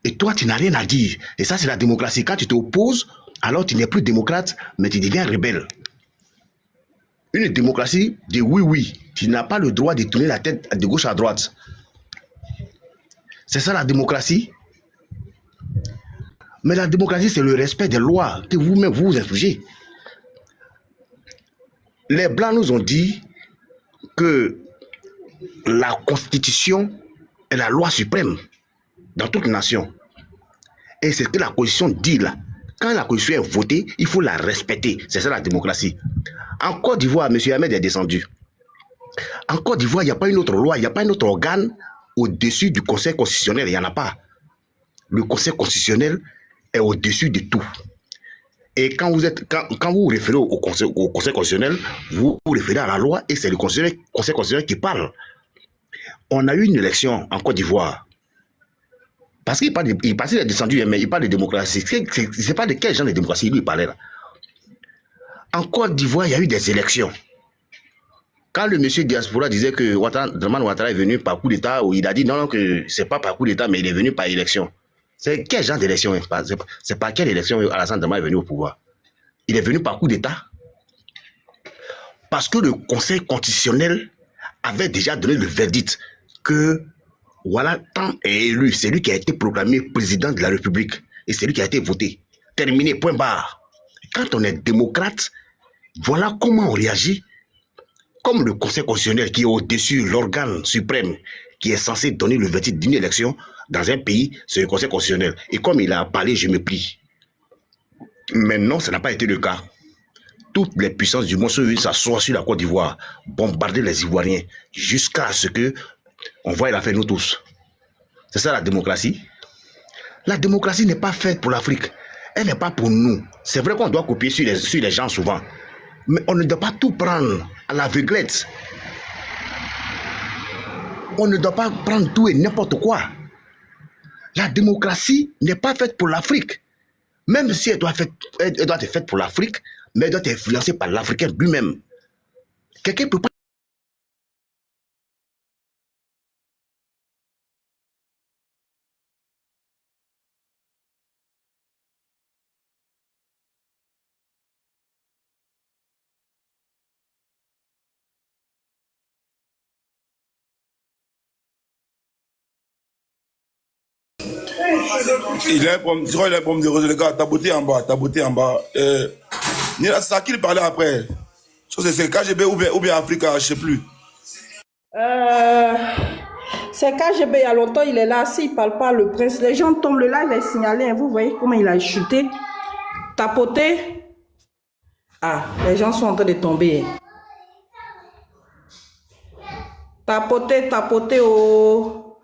et toi, tu n'as rien à dire. Et ça, c'est la démocratie. Quand tu t'opposes, alors tu n'es plus démocrate, mais tu deviens rebelle. Une démocratie dit oui, oui. Tu n'as pas le droit de tourner la tête de gauche à droite. C'est ça la démocratie. Mais la démocratie, c'est le respect des lois que vous-même vous infligez. Les Blancs nous ont dit que la Constitution est la loi suprême dans toute nation. Et c'est ce que la Constitution dit là. Quand la Constitution est votée, il faut la respecter. C'est ça la démocratie. En Côte d'Ivoire, M. Ahmed est descendu. En Côte d'Ivoire, il n'y a pas une autre loi, il n'y a pas un autre organe au-dessus du Conseil constitutionnel. Il n'y en a pas. Le Conseil constitutionnel est au-dessus de tout. Et quand vous vous référez au Conseil constitutionnel, vous vous référez à la loi et c'est le Conseil constitutionnel qui parle. On a eu une élection en Côte d'Ivoire. Parce qu'il est descendu, mais il parle de démocratie. C'est pas de quel genre de démocratie lui parlait là. En Côte d'Ivoire, il y a eu des élections. Quand le monsieur Diaspora disait que Draman Ouattara est venu par coup d'État, il a dit non, que c'est pas par coup d'État, mais il est venu par élection. C'est quel genre d'élection? C'est par quelle élection Alassane Draman est venu au pouvoir? Il est venu par coup d'État. Parce que le Conseil constitutionnel avait déjà donné le verdict que voilà, tant est élu, c'est lui qui a été proclamé président de la République et c'est lui qui a été voté. Terminé, point barre. Quand on est démocrate, voilà comment on réagit. Comme le Conseil constitutionnel qui est au-dessus, l'organe suprême qui est censé donner le verdict d'une élection dans un pays, c'est le Conseil constitutionnel. Et comme il a parlé, je me plie. Mais non, ça n'a pas été le cas. Toutes les puissances du monde sont venues s'asseoir sur la Côte d'Ivoire, bombarder les Ivoiriens, jusqu'à ce que on voit l'affaire nous tous. C'est ça la démocratie. La démocratie n'est pas faite pour l'Afrique. Elle n'est pas pour nous. C'est vrai qu'on doit copier sur les gens souvent. Mais on ne doit pas tout prendre à l'aveuglette. On ne doit pas prendre tout et n'importe quoi. La démocratie n'est pas faite pour l'Afrique. Même si elle doit être faite pour l'Afrique, mais elle doit être influencée par l'Africain lui-même. Quelqu'un ne peut pas. Il a un problème, je crois qu'il a un problème de réseau, les gars, taboté en bas, taboté en bas. C'est à qui il parlait après? C'est KGB ou bien Africa, je ne sais plus. C'est KGB, il y a longtemps, il est là. S'il ne parle pas, le prince, les gens tombent, le live est signalé. Hein, vous voyez comment il a chuté, tapoté. Ah, les gens sont en train de tomber. Tapoter, oh.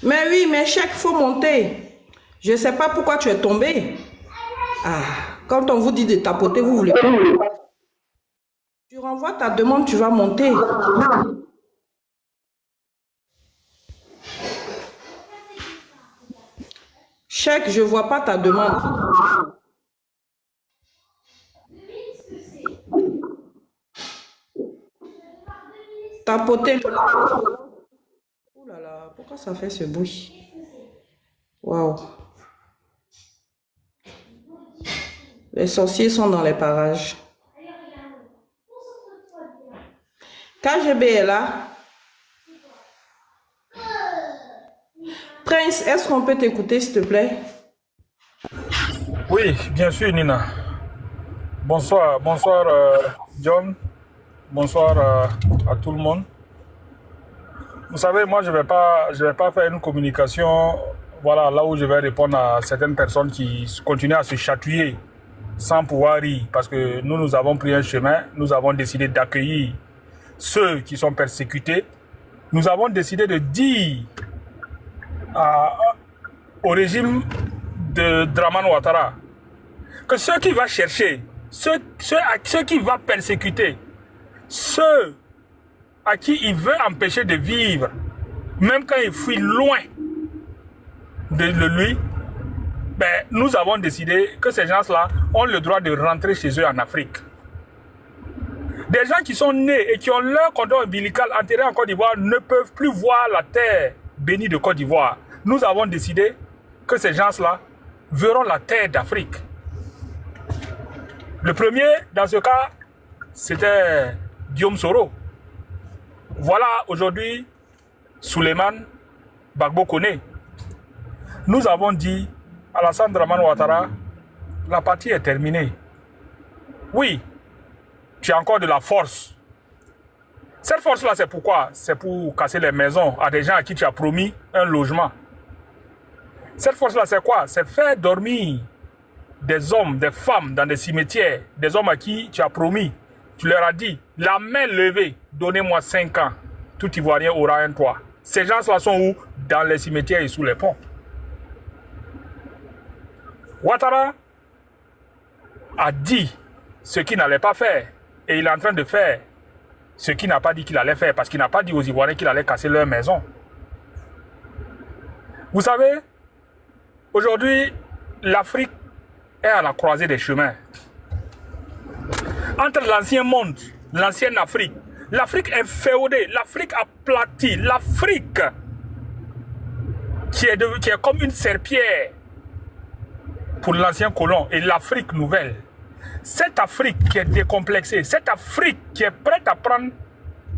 Mais oui, mais Cheikh, faut monter. Je sais pas pourquoi tu es tombé. Ah, quand on vous dit de tapoter, vous voulez pas. Tu renvoies ta demande, tu vas monter. Cheikh, je vois pas ta demande. Tapoter. Oh là là, pourquoi ça fait ce bruit? Waouh. Les sorciers sont dans les parages. KGB est là. Prince, est-ce qu'on peut t'écouter, s'il te plaît? Oui, bien sûr, Nina. Bonsoir, John. Bonsoir à tout le monde. Vous savez, moi, je vais pas faire une communication, voilà, là où je vais répondre à certaines personnes qui continuent à se chatouiller sans pouvoir rire, parce que nous avons pris un chemin, nous avons décidé d'accueillir ceux qui sont persécutés. Nous avons décidé de dire au régime de Dramane Ouattara que ceux qui vont chercher, ceux qui vont persécuter, ceux à qui il veut empêcher de vivre, même quand il fuit loin de lui, ben, nous avons décidé que ces gens-là ont le droit de rentrer chez eux en Afrique. Des gens qui sont nés et qui ont leur cordon ombilical enterré en Côte d'Ivoire ne peuvent plus voir la terre bénie de Côte d'Ivoire. Nous avons décidé que ces gens-là verront la terre d'Afrique. Le premier, dans ce cas, c'était Guillaume Soro. Voilà aujourd'hui Souleymane Gbagbo Koné. Nous avons dit à Alassane Dramane Ouattara, la partie est terminée. Oui, tu as encore de la force. Cette force-là, c'est pourquoi? C'est pour casser les maisons à des gens à qui tu as promis un logement. Cette force-là, c'est quoi? C'est faire dormir des hommes, des femmes dans des cimetières, des hommes à qui tu as promis. Tu leur as dit, la main levée, donnez-moi 5 ans. Tout Ivoirien aura un toit. Ces gens-là sont où? Dans les cimetières et sous les ponts. Ouattara a dit ce qu'il n'allait pas faire. Et il est en train de faire ce qu'il n'a pas dit qu'il allait faire. Parce qu'il n'a pas dit aux Ivoiriens qu'il allait casser leur maison. Vous savez, aujourd'hui, l'Afrique est à la croisée des chemins. Entre l'ancien monde, l'ancienne Afrique, l'Afrique est féodée, l'Afrique aplatie, l'Afrique qui est comme une serpillière pour l'ancien colon et l'Afrique nouvelle. Cette Afrique qui est décomplexée, cette Afrique qui est prête à prendre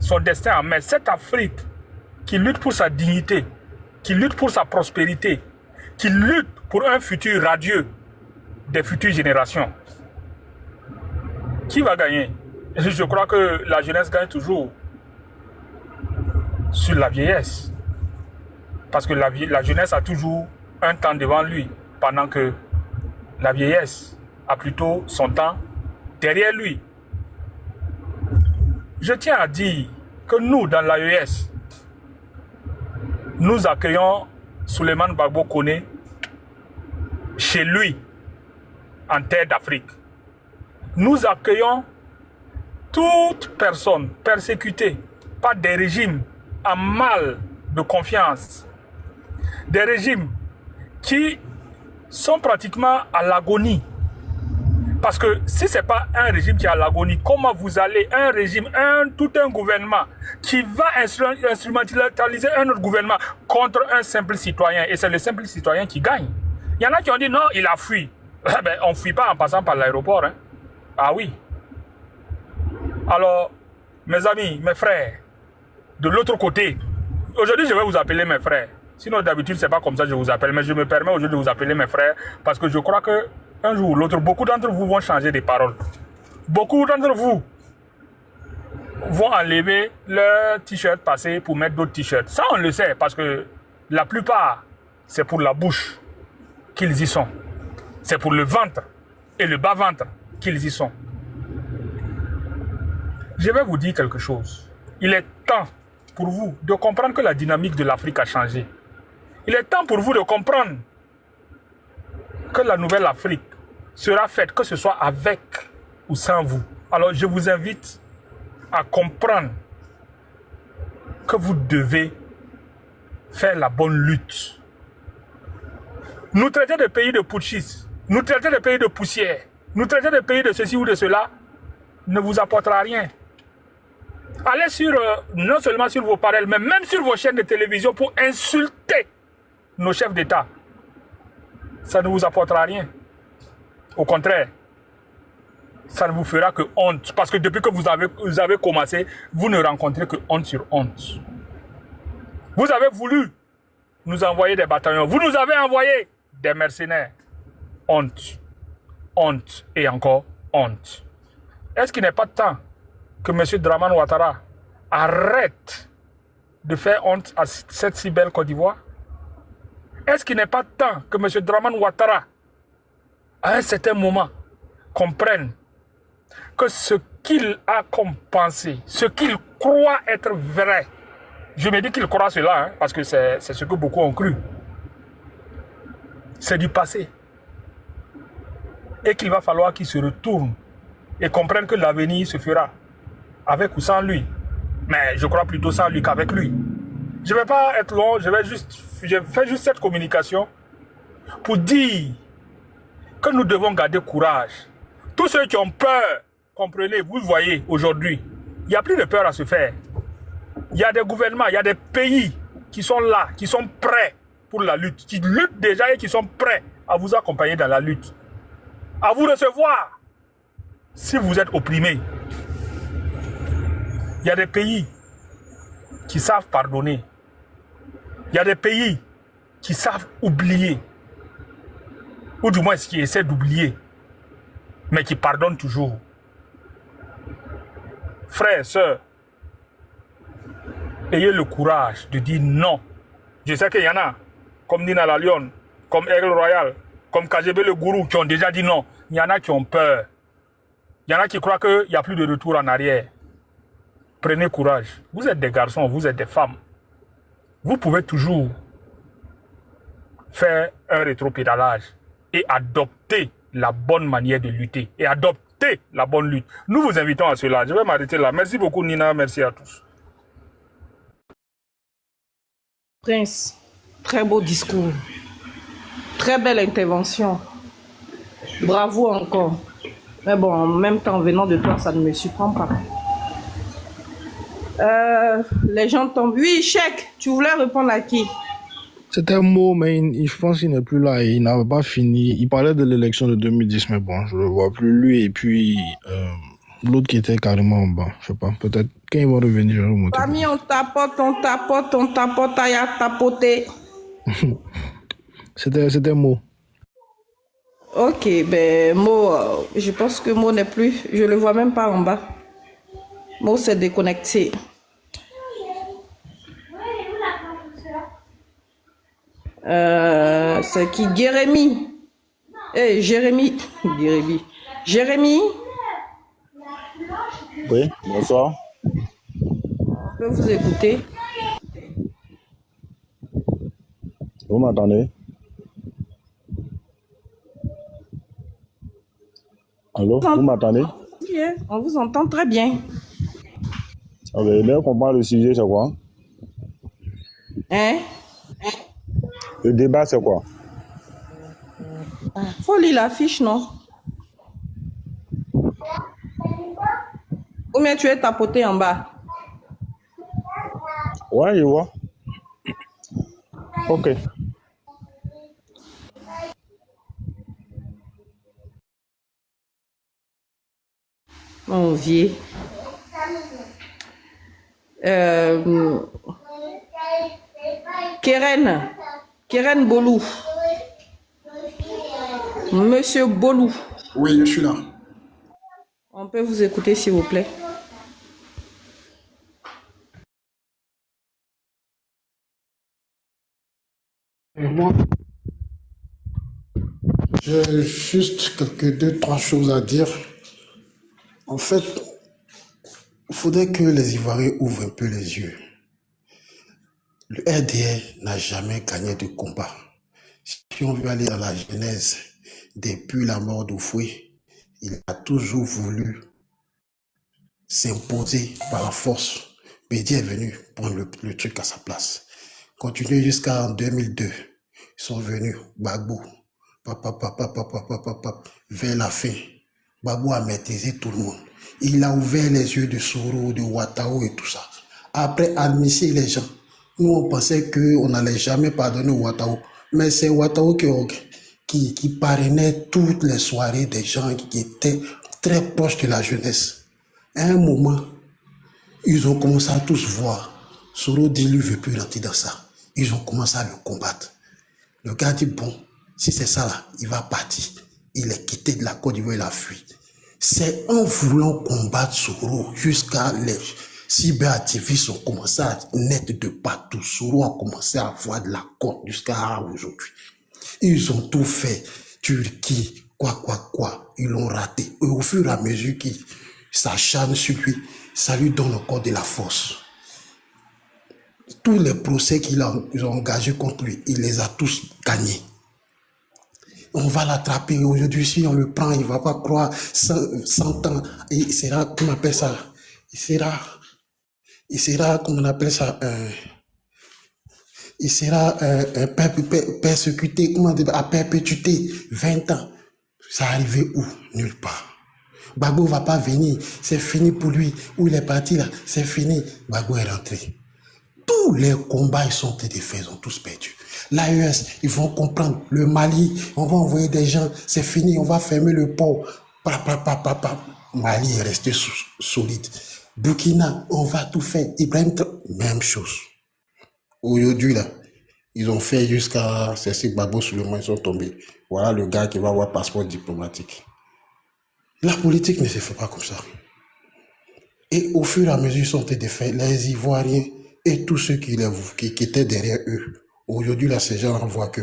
son destin en main, cette Afrique qui lutte pour sa dignité, qui lutte pour sa prospérité, qui lutte pour un futur radieux des futures générations. Qui va gagner? Je crois que la jeunesse gagne toujours sur la vieillesse. Parce que la jeunesse a toujours un temps devant lui, pendant que la vieillesse a plutôt son temps derrière lui. Je tiens à dire que nous, dans l'AES, nous accueillons Souleymane Gbagbo Koné chez lui, en terre d'Afrique. Nous accueillons toute personne persécutée par des régimes en mal de confiance, des régimes qui sont pratiquement à l'agonie. Parce que si ce n'est pas un régime qui est à l'agonie, comment vous allez, un régime, tout un gouvernement qui va instrumentaliser un autre gouvernement contre un simple citoyen, et c'est le simple citoyen qui gagne. Il y en a qui ont dit non, il a fui. Ben, on ne fuit pas en passant par l'aéroport. Hein. Ah oui. Alors, mes amis, mes frères, de l'autre côté, aujourd'hui je vais vous appeler mes frères. Sinon d'habitude c'est pas comme ça que je vous appelle, mais je me permets aujourd'hui de vous appeler mes frères parce que je crois que un jour ou l'autre, beaucoup d'entre vous vont changer des paroles. Beaucoup d'entre vous vont enlever leur t-shirt passé pour mettre d'autres t-shirts. Ça on le sait parce que la plupart c'est pour la bouche qu'ils y sont. C'est pour le ventre et le bas-ventre qu'ils y sont. Je vais vous dire quelque chose. Il est temps pour vous de comprendre que la dynamique de l'Afrique a changé. Il est temps pour vous de comprendre que la nouvelle Afrique sera faite, que ce soit avec ou sans vous. Alors je vous invite à comprendre que vous devez faire la bonne lutte. Nous traiter de pays de putschistes, nous traiter de pays de poussière, nous traiter de pays de ceci ou de cela, ne vous apportera rien. Allez sur, non seulement sur vos parels, mais même sur vos chaînes de télévision pour insulter nos chefs d'État. Ça ne vous apportera rien. Au contraire, ça ne vous fera que honte. Parce que depuis que vous avez commencé, vous ne rencontrez que honte sur honte. Vous avez voulu nous envoyer des bataillons. Vous nous avez envoyé des mercenaires. Honte. Honte et encore honte. Est-ce qu'il n'est pas temps que M. Dramane Ouattara arrête de faire honte à cette si belle Côte d'Ivoire? Est-ce qu'il n'est pas temps que M. Dramane Ouattara, à un certain moment, comprenne que ce qu'il a comme pensée, ce qu'il croit être vrai, je me dis qu'il croit cela, hein, parce que c'est ce que beaucoup ont cru, c'est du passé. Et qu'il va falloir qu'il se retourne et comprenne que l'avenir se fera avec ou sans lui. Mais je crois plutôt sans lui qu'avec lui. Je ne vais pas être long, je fais juste cette communication pour dire que nous devons garder courage. Tous ceux qui ont peur, comprenez, vous le voyez aujourd'hui, il n'y a plus de peur à se faire. Il y a des gouvernements, il y a des pays qui sont là, qui sont prêts pour la lutte, qui luttent déjà et qui sont prêts à vous accompagner dans la lutte, à vous recevoir si vous êtes opprimés. Il y a des pays qui savent pardonner. Il y a des pays qui savent oublier, ou du moins qui essaient d'oublier, mais qui pardonnent toujours. Frères, sœurs, ayez le courage de dire non. Je sais qu'il y en a, comme Nina la Lionne, comme Aigle Royal, comme KGB le Gourou, qui ont déjà dit non. Il y en a qui ont peur. Il y en a qui croient qu'il n'y a plus de retour en arrière. Prenez courage. Vous êtes des garçons, vous êtes des femmes. Vous pouvez toujours faire un rétropédalage et adopter la bonne manière de lutter et adopter la bonne lutte. Nous vous invitons à cela. Je vais m'arrêter là. Merci beaucoup Nina, merci à tous. Prince, très beau discours. Très belle intervention. Bravo encore. Mais bon, en même temps, venant de toi, ça ne me surprend pas. Les gens tombent. Oui, Cheikh, tu voulais répondre à qui? C'était un mot, mais je pense qu'il n'est plus là. Il n'avait pas fini. Il parlait de l'élection de 2010, mais bon, je ne le vois plus. Lui et puis l'autre qui était carrément en bas. Je sais pas, peut-être quand ils vont revenir, je vais remonter. Famille, on tapote, aïe à tapoter. C'était un mot. Ok, ben Mo, je pense que Mo n'est plus. Je le vois même pas en bas. Mo s'est déconnecté. C'est qui? Jérémy. Eh, Jérémy. Jérémy. Oui, bonsoir. Je peux vous écouter. Vous m'entendez? Allô, vous m'entendez? Bien, on vous entend très bien. Ça veut dire qu'on parle le sujet, c'est quoi? Hein? Le débat, c'est quoi? Faut lire la fiche, non? Ou bien tu es tapoté en bas? Ouais, je vois. Ok. Mon vieux. Keren Bolou. Monsieur Bolou. Oui, je suis là. On peut vous écouter, s'il vous plaît. Moi, j'ai juste deux, trois choses à dire. En fait, Il faudrait que les Ivoiriens ouvrent un peu les yeux. Le RDR n'a jamais gagné de combat. Si on veut aller dans la genèse, depuis la mort d'Oufoué, il a toujours voulu s'imposer par la force. Bédi est venu prendre le truc à sa place. Continuer jusqu'en 2002. Ils sont venus, Gbagbo, vers la fin. Gbagbo a maîtrisé tout le monde. Il a ouvert les yeux de Soro, de Ouattao et tout ça. Après, admisser les gens. Nous, on pensait qu'on n'allait jamais pardonner Ouattao. Mais c'est Ouattao qui parrainait toutes les soirées des gens qui étaient très proches de la jeunesse. À un moment, ils ont commencé à tous voir. Soro dit, lui, ne veut plus rentrer dans ça. Ils ont commencé à le combattre. Le gars dit, bon, si c'est ça là, il va partir. Il est quitté de la Côte d'Ivoire, il a fui. C'est en voulant combattre Soro jusqu'à les cyberactivistes ont commencé à naître de partout. Soro a commencé à avoir de la côte jusqu'à aujourd'hui. Ils ont tout fait. Turquie, quoi. Ils l'ont raté. Et au fur et à mesure qu'ils s'acharnent sur lui, ça lui donne encore de la force. Tous les procès qu'ils ont engagés contre lui, il les a tous gagnés. On va l'attraper aujourd'hui, si on le prend, il ne va pas croire 100 ans. Et il sera, comment on appelle ça? Il sera, comment on appelle ça? Il sera persécuté, comment on dit, à perpétuité, 20 ans. Ça arrivé où? Nulle part. Gbagbo ne va pas venir, c'est fini pour lui. Où il est parti là, c'est fini. Gbagbo est rentré. Tous les combats, ils sont été faits, ils ont tous perdu. L'AES, ils vont comprendre. Le Mali, on va envoyer des gens, c'est fini, on va fermer le port. Mali est resté solide. Burkina, on va tout faire. Ibrahim, même chose. Aujourd'hui, là, ils ont fait jusqu'à Cécile Gbagbo sur le moment, ils sont tombés. Voilà le gars qui va avoir passeport diplomatique. La politique ne se fait pas comme ça. Et au fur et à mesure, ils sont été faits. Les Ivoiriens et tous ceux qui étaient derrière eux. Aujourd'hui, là, ces gens voient que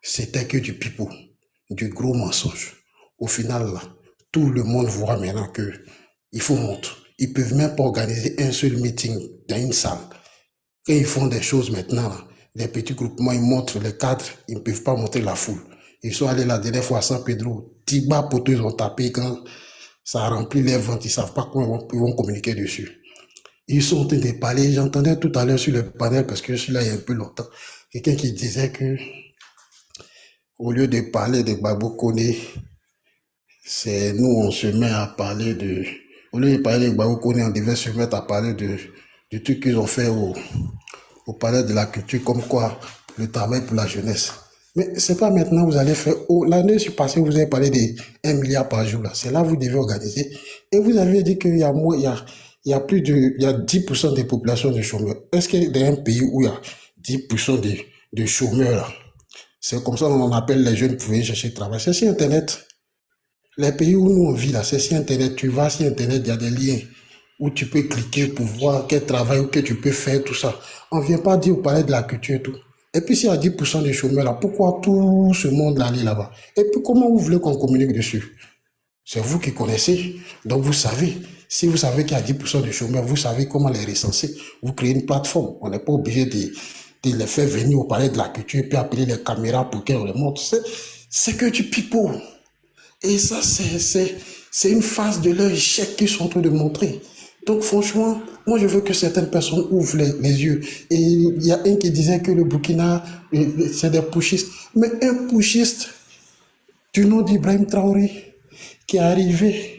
c'était que du pipeau, du gros mensonge. Au final, là, tout le monde voit maintenant que il faut monter. Ils peuvent même pas organiser un seul meeting dans une salle. Quand ils font des choses maintenant, là, des petits groupements, ils montrent les cadres, ils ne peuvent pas monter la foule. Ils sont allés la dernière fois à San Pedro. Tiba poteaux, ils ont tapé quand ça a rempli les ventes, ils ne savent pas comment ils vont communiquer dessus. Ils sont en train de parler. J'entendais tout à l'heure sur le panel, parce que je suis là il y a un peu longtemps, quelqu'un qui disait que au lieu de parler de Gbagbo Koné, c'est nous, on se met à parler de... Au lieu de parler de Gbagbo Koné, on devait se mettre à parler du truc qu'ils ont fait au palais de la culture, comme quoi le travail pour la jeunesse. Mais c'est pas maintenant vous allez faire... L'année passée, vous avez parlé de 1 milliard par jour. C'est là que vous devez organiser. Et vous avez dit qu'il y a moins... Il y a 10% des populations de chômeurs. Est-ce qu'il y a un pays où il y a 10% de chômeurs là? C'est comme ça qu'on appelle les jeunes pour venir chercher travail. C'est sur Internet. Les pays où nous on vit là, c'est sur Internet. Tu vas sur Internet, il y a des liens où tu peux cliquer pour voir quel travail que tu peux faire, tout ça. On ne vient pas dire au palais de la culture et tout. Et puis s'il y a 10% de chômeurs là, pourquoi tout ce monde là aller là-bas? Et puis comment vous voulez qu'on communique dessus? C'est vous qui connaissez, donc vous savez. Si vous savez qu'il y a 10% de chômeurs, vous savez comment les recenser. Vous créez une plateforme. On n'est pas obligé de les faire venir au palais de la culture et puis appeler les caméras pour qu'on les montre. C'est que du pipeau. Et ça, c'est une phase de leur échec qu'ils sont en train de montrer. Donc franchement, moi je veux que certaines personnes ouvrent les yeux. Et il y a un qui disait que le Burkina, c'est des pushistes. Mais un pushiste du nom d'Ibrahim Traoré, qui est arrivé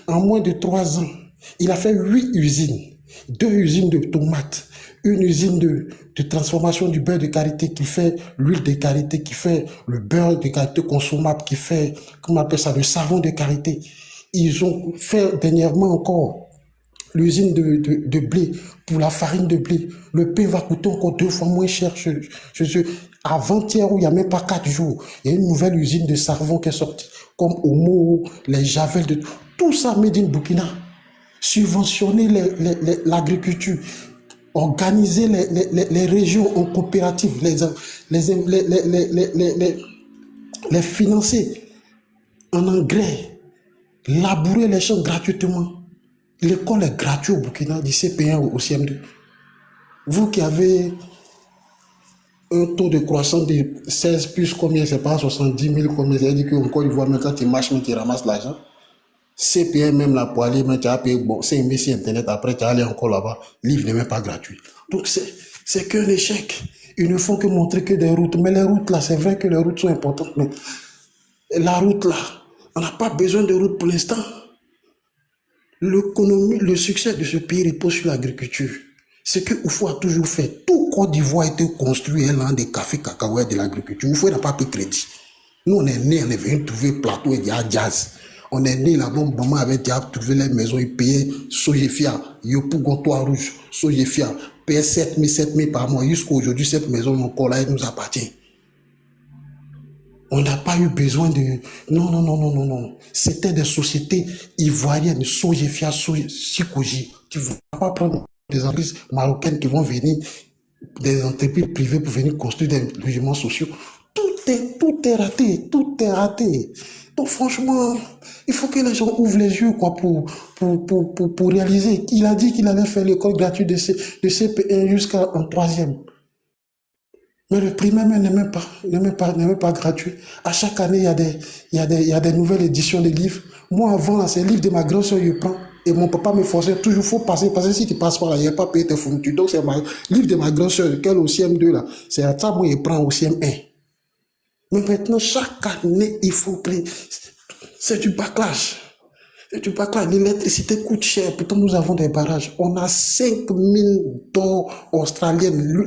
en moins de 3 ans, il a fait 8 usines. 2 usines de tomates, une usine de transformation du beurre de karité qui fait l'huile de karité, qui fait le beurre de karité consommable, qui fait, comment on appelle ça, le savon de karité. Ils ont fait dernièrement encore l'usine de blé pour la farine de blé. Le pain va coûter encore 2 fois moins cher chez eux. Avant-hier, où il n'y a même pas 4 jours, il y a une nouvelle usine de savon qui est sortie, comme Omo, les Javel, tout ça made in Burkina. Subventionner l'agriculture, organiser les régions en coopérative, les financer en engrais, labourer les champs gratuitement. L'école est gratuite au Burkina, du CP1 au CM2. Vous qui avez un taux de croissance de 16 plus combien, c'est pas 70 000 combien, c'est-à-dire qu'en Côte d'Ivoire, même quand tu marches, mais tu ramasses l'argent. CP1 même là pour aller, mais tu as payé, bon, c'est investi Internet, après tu as allé encore là-bas, le livre n'est même pas gratuit. Donc c'est qu'un échec. Ils ne font que montrer que des routes. Mais les routes là, c'est vrai que les routes sont importantes, mais la route là, on n'a pas besoin de route pour l'instant. L'économie, le succès de ce pays repose sur l'agriculture. C'est que Oufou a toujours fait. Tout Côte d'Ivoire a été construit dans des cafés cacahuètes de l'agriculture. Oufou n'a pas pris crédit. Nous, on est nés, on est venu trouver plateau et jazz. On est nés là-bas, maman avait déjà trouvé les maisons, ils payaient Sojefia, Yopougon, Toit Rouge, Sojefia, payaient 7 000 par mois. Jusqu'à aujourd'hui, cette maison encore là, elle nous appartient. On n'a pas eu besoin de... Non. C'était des sociétés ivoiriennes, Sojefia, Sikoji. Tu ne vas pas prendre des entreprises marocaines qui vont venir, des entreprises privées pour venir construire des logements sociaux. Tout est raté. Donc franchement, il faut que les gens ouvrent les yeux quoi, pour réaliser. Il a dit qu'il allait faire l'école gratuite de CP1 jusqu'en 3e. Mais le primaire n'est même pas gratuit. À chaque année, il y a des nouvelles éditions de livres. Moi, avant, là, c'est le livre de ma grande soeur, je prends. Et mon papa me forçait toujours, il faut passer, parce que si tu passes pas là, il n'y a pas payé tes fournitures. Donc, c'est le livre de ma grande soeur, lequel au CM2, là, c'est ça, moi, je prends au CM1. Mais maintenant, chaque année, il faut que... C'est du bâclage. L'électricité coûte cher, pourtant nous avons des barrages. On a 5 mines d'or australiennes,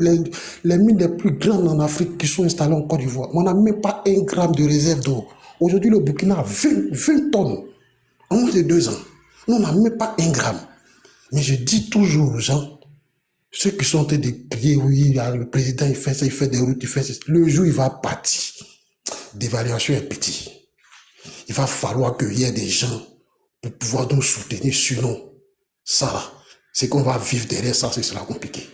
les mines les plus grandes en Afrique qui sont installées en Côte d'Ivoire. On n'a même pas 1 gramme de réserve d'or. Aujourd'hui, le Burkina a 20 tonnes en moins de 2 ans. Nous, on n'a même pas 1 gramme. Mais je dis toujours aux gens, ceux qui sont en train de crier, oui, le président, il fait ça, il fait des routes, il fait ça. Le jour, il va partir. L'évaluation est petite. Il va falloir qu'il y ait des gens pour pouvoir nous soutenir. Sinon, ça, c'est qu'on va vivre derrière ça, ce sera compliqué.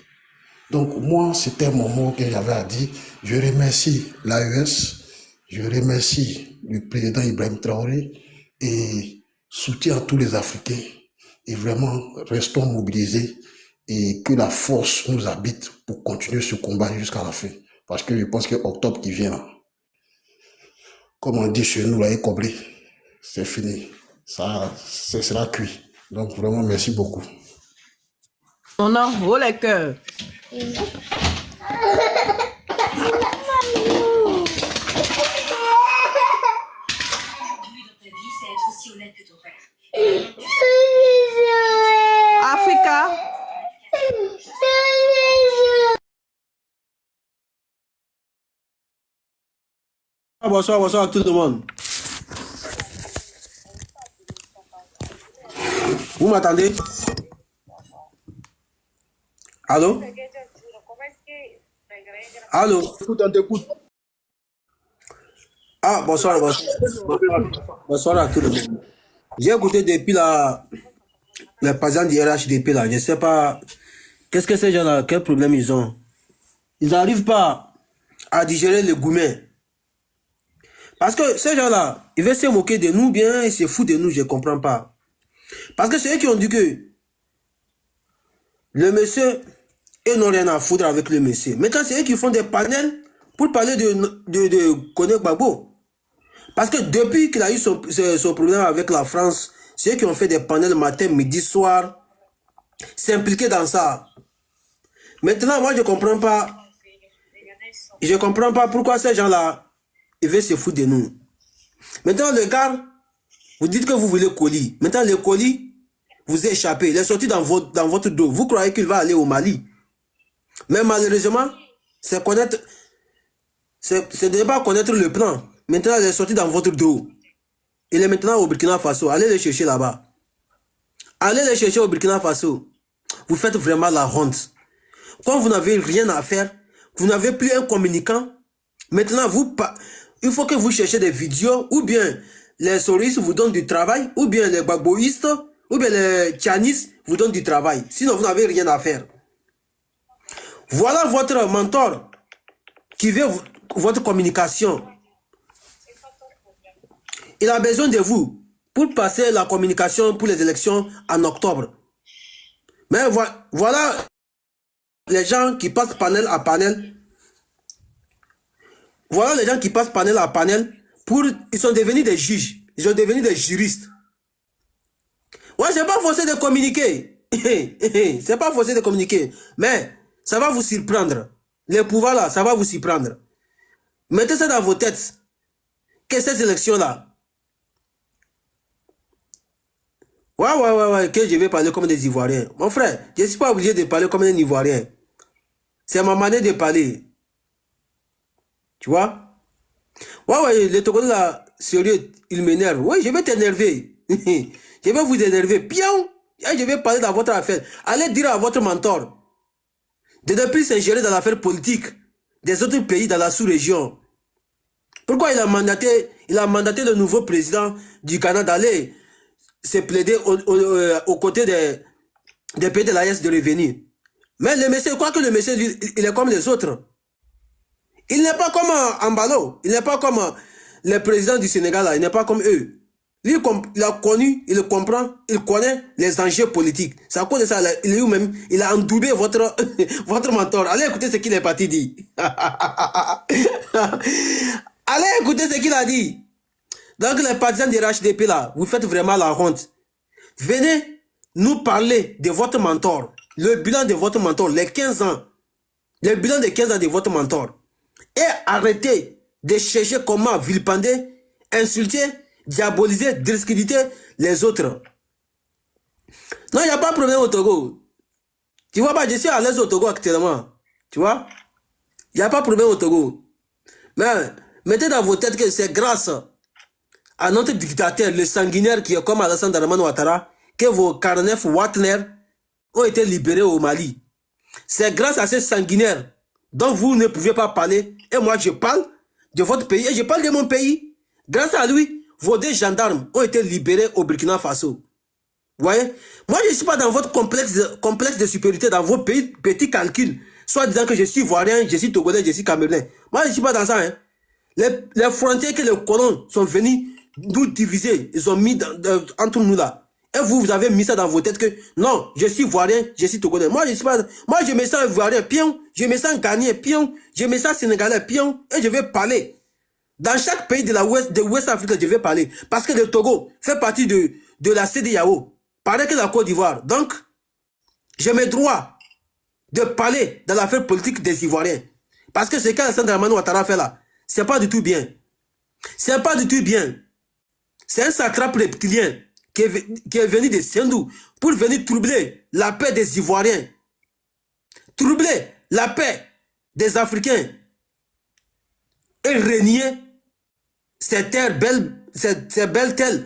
Donc, moi, c'était mon mot que j'avais à dire. Je remercie l'AES, je remercie le président Ibrahim Traoré et soutien à tous les Africains. Et vraiment, restons mobilisés et que la force nous habite pour continuer ce combat jusqu'à la fin. Parce que je pense que octobre qui vient, là, comme on dit chez nous, là, écoblé, c'est fini. Ça sera cuit. Donc, vraiment, merci beaucoup. On a haut les cœurs. Africa. Bonsoir à tout le monde. Vous m'entendez? Allô? Allô? T'écoute. Ah, bonsoir à tout le monde. J'ai écouté depuis le président du RHDP là. Je ne sais pas qu'est-ce que ces gens-là, quel problème ils ont. Ils n'arrivent pas à digérer le gourmet. Parce que ces gens-là, ils veulent se moquer de nous, bien, ils se foutent de nous, je ne comprends pas. Parce que c'est eux qui ont dit que le monsieur, ils n'ont rien à foutre avec le monsieur. Maintenant, c'est eux qui font des panels pour parler de Koné Gbagbo. Parce que depuis qu'il a eu son problème avec la France, c'est eux qui ont fait des panels matin, midi, soir, s'impliquer dans ça. Maintenant, moi, je ne comprends pas. Je ne comprends pas pourquoi ces gens-là, ils veulent se foutre de nous. Maintenant, le gars, vous dites que vous voulez colis. Maintenant, le colis, vous est échappé. Il est sorti dans votre dos. Vous croyez qu'il va aller au Mali. Mais malheureusement, c'est de ne pas connaître le plan. Maintenant, il est sorti dans votre dos. Il est maintenant au Burkina Faso. Allez le chercher là-bas. Allez le chercher au Burkina Faso. Vous faites vraiment la honte. Quand vous n'avez rien à faire, vous n'avez plus un communicant. Maintenant, il faut que vous cherchiez des vidéos, ou bien les soristes vous donnent du travail, ou bien les gbagboïstes, ou bien les tchanistes vous donnent du travail. Sinon, vous n'avez rien à faire. Voilà votre mentor qui veut votre communication. Il a besoin de vous pour passer la communication pour les élections en octobre. Mais voilà les gens qui passent panel à panel. Voilà les gens qui passent panel à panel. Ils sont devenus des juges. Ils sont devenus des juristes. Ouais, c'est pas forcé de communiquer. C'est pas forcé de communiquer. Mais ça va vous surprendre. Les pouvoirs là, ça va vous surprendre. Mettez ça dans vos têtes. Que cette élection-là. Ouais, que je vais parler comme des Ivoiriens. Mon frère, je ne suis pas obligé de parler comme un Ivoirien. C'est ma manière de parler. Tu vois? Ouais, le Togolais là, sérieux, il m'énerve. Ouais, je vais t'énerver. Je vais vous énerver. Bien. Je vais parler dans votre affaire. Allez dire à votre mentor de ne plus s'ingérer dans l'affaire politique des autres pays dans la sous-région. Pourquoi il a mandaté le nouveau président du Canada d'aller se plaider aux côtés des pays de l'AES de revenir. Mais le monsieur, quoi que le monsieur, il est comme les autres. Il n'est pas comme Ambalo. Il n'est pas comme le président du Sénégal. Là. Il n'est pas comme eux. Lui, il a connu, il comprend, il connaît les enjeux politiques. C'est à cause de ça, il a endoubé votre, votre mentor. Allez écouter ce qu'il est parti dire. Allez écouter ce qu'il a dit. Donc les partisans de RHDP là, vous faites vraiment la honte. Venez nous parler de votre mentor. Le bilan de votre mentor, les 15 ans. Le bilan de 15 ans de votre mentor. Et arrêtez de chercher comment vilipender, insulter, diaboliser, discréditer les autres. Non, il n'y a pas de problème au Togo. Tu vois pas, je suis à l'aise au Togo actuellement. Tu vois? Il n'y a pas de problème au Togo. Mais mettez dans vos têtes que c'est grâce à notre dictateur, le sanguinaire qui est comme Alassane Dramane Ouattara, que vos Karnef Watner ont été libérés au Mali. C'est grâce à ces sanguinaires dont vous ne pouvez pas parler. Et moi, je parle de votre pays et je parle de mon pays. Grâce à lui, vos deux gendarmes ont été libérés au Burkina Faso. Vous voyez? Moi, je ne suis pas dans votre complexe de supériorité, dans vos petits calculs, soit disant que je suis ivoirien, je suis togolais, je suis camerounais. Moi, je ne suis pas dans ça. Hein. Les frontières que les colons sont venus nous diviser, ils ont mis entre nous là. Et vous avez mis ça dans vos têtes que non, je suis ivoirien, je suis togolais. Moi, je suis pas. Moi, je me sens ivoirien, pion. Je me sens ghanéen, pion. Je me sens sénégalais, pion. Et je vais parler. Dans chaque pays de l'Ouest Afrique, je vais parler. Parce que le Togo fait partie de la CEDEAO. Pareil que la Côte d'Ivoire. Donc, j'ai mes droits de parler dans l'affaire politique des Ivoiriens. Parce que ce qu'Alassane Dramane Ouattara fait là, c'est pas du tout bien. C'est pas du tout bien. C'est un satrape reptilien qui est venu de Sendou pour venir troubler la paix des Ivoiriens. Troubler la paix des Africains. Et régner ces terres belles, ces belles terres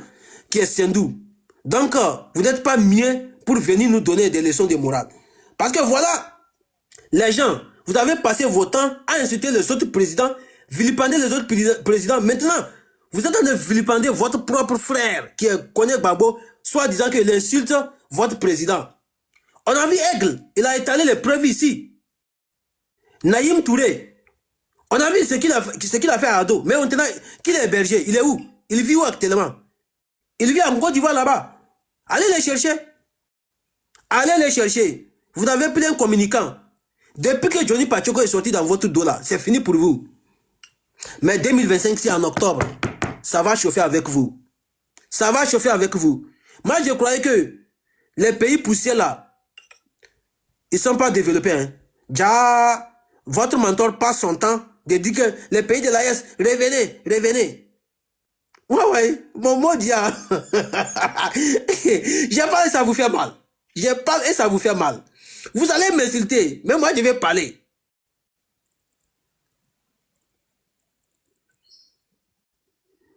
qui est Sendou. Donc, vous n'êtes pas mieux pour venir nous donner des leçons de morale. Parce que voilà, les gens, vous avez passé vos temps à insulter les autres présidents, vilipender les autres présidents. Maintenant, vous êtes en train de vilipender votre propre frère, qui est Koné Gbagbo, soit disant qu'il insulte votre président. On a vu Aigle, il a étalé les preuves ici. Naïm Touré, on a vu ce qu'il a fait à Ado. Mais maintenant, qu'il est hébergé, il est où? Il vit où actuellement? Il vit en Côte d'Ivoire là-bas. Allez les chercher. Allez les chercher. Vous n'avez plus un communicant. Depuis que Johnny Pachoko est sorti dans votre dos là, c'est fini pour vous. Mais 2025, c'est en octobre. Ça va chauffer avec vous. Ça va chauffer avec vous. Moi, je croyais que les pays poussières là, ils ne sont pas développés. Hein. Déjà, votre mentor passe son temps de dire que les pays de l'AES, revenez, revenez. Ouais, mon mot dit, j'ai parlé et ça vous fait mal. J'ai parlé et ça vous fait mal. Vous allez m'insulter, mais moi je vais parler.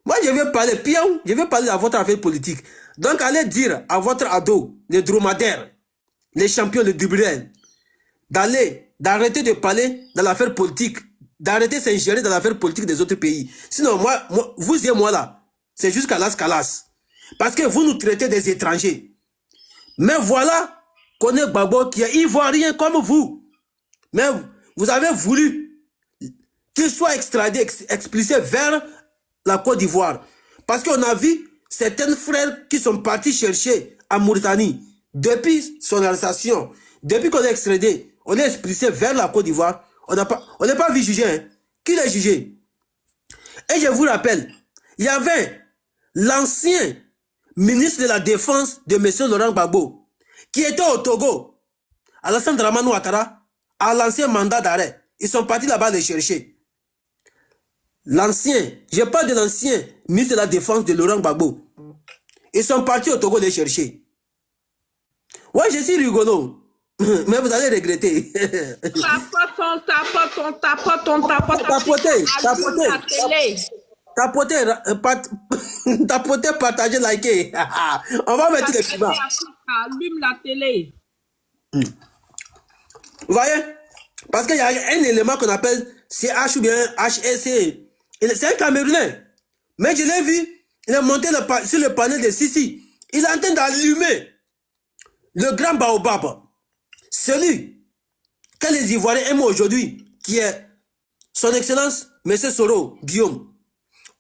Moi je vais parler, pion, je vais parler à votre affaire politique. Donc allez dire à votre ado, les dromadaires, les champions de Dublin, d'arrêter de parler dans l'affaire politique, d'arrêter de s'ingérer dans l'affaire politique des autres pays. Sinon, moi, vous et moi là, c'est jusqu'à las calas. Parce que vous nous traitez des étrangers. Mais voilà, Koné Gbagbo qui est ivoirien comme vous. Mais vous avez voulu qu'il soit extradé, expulsé vers la Côte d'Ivoire. Parce qu'on a vu certains frères qui sont partis chercher en Mauritanie, depuis son arrestation, depuis qu'on est extradé, on est expulsé vers la Côte d'Ivoire, on n'est pas vu juger. Hein. Qui l'a jugé? Et je vous rappelle, il y avait l'ancien ministre de la Défense de M. Laurent Gbagbo, qui était au Togo, Alassane Dramane Ouattara, à l'ancien mandat d'arrêt. Ils sont partis là-bas les chercher. L'ancien, je parle de l'ancien ministre de la Défense de Laurent Gbagbo. Ils sont partis au Togo les chercher. Ouais, je suis rigolo. Mais vous allez regretter. Tapoter, partager, liker. On va mettre les piments. Allume la télé. Vous voyez? Parce qu'il y a un élément qu'on appelle CH ou bien HSC. C'est un Camerounais. Mais je l'ai vu, il est monté sur le panel de Sisi. Il est en train d'allumer le grand baobab. Celui que les Ivoiriens aiment aujourd'hui, qui est son excellence, M. Soro, Guillaume.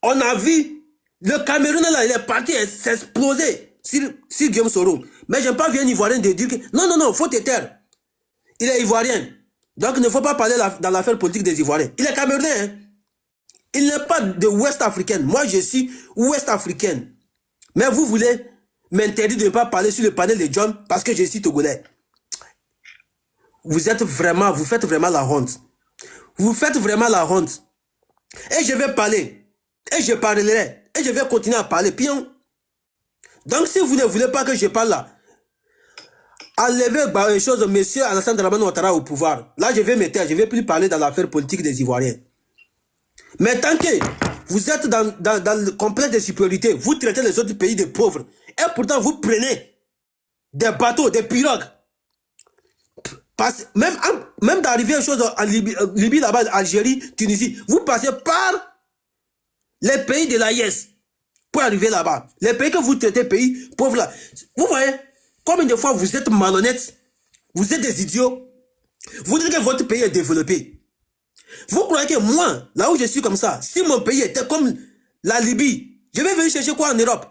On a vu le Camerounais là, il est parti s'exploser sur Guillaume Soro. Mais je n'ai pas vu un Ivoirien de dire que non, non, non, il faut te taire. Il est Ivoirien. Donc il ne faut pas parler dans l'affaire politique des Ivoiriens. Il est Camerounais. Hein? Il n'est pas de Ouest africaine. Moi, je suis Ouest africaine. Mais vous voulez m'interdire de ne pas parler sur le panel de John parce que je suis Togolais. Vous faites vraiment la honte. Vous faites vraiment la honte. Et je vais parler. Et je parlerai. Et je vais continuer à parler. Pion. Donc, si vous ne voulez pas que je parle là, enlevez une chose, monsieur Alassane Dramane Ouattara au pouvoir. Là, je vais me taire. Je ne vais plus parler dans l'affaire politique des Ivoiriens. Mais tant que vous êtes dans le complexe de supériorité, vous traitez les autres pays de pauvres. Et pourtant, vous prenez des bateaux, des pirogues. Même d'arriver à une chose en Libye là-bas, Algérie, Tunisie, vous passez par les pays de l'AIS pour arriver là-bas. Les pays que vous traitez pays pauvres là. Vous voyez, combien de fois vous êtes malhonnêtes, vous êtes des idiots, vous dites que votre pays est développé. Vous croyez que moi, là où je suis comme ça, si mon pays était comme la Libye, je vais venir chercher quoi en Europe?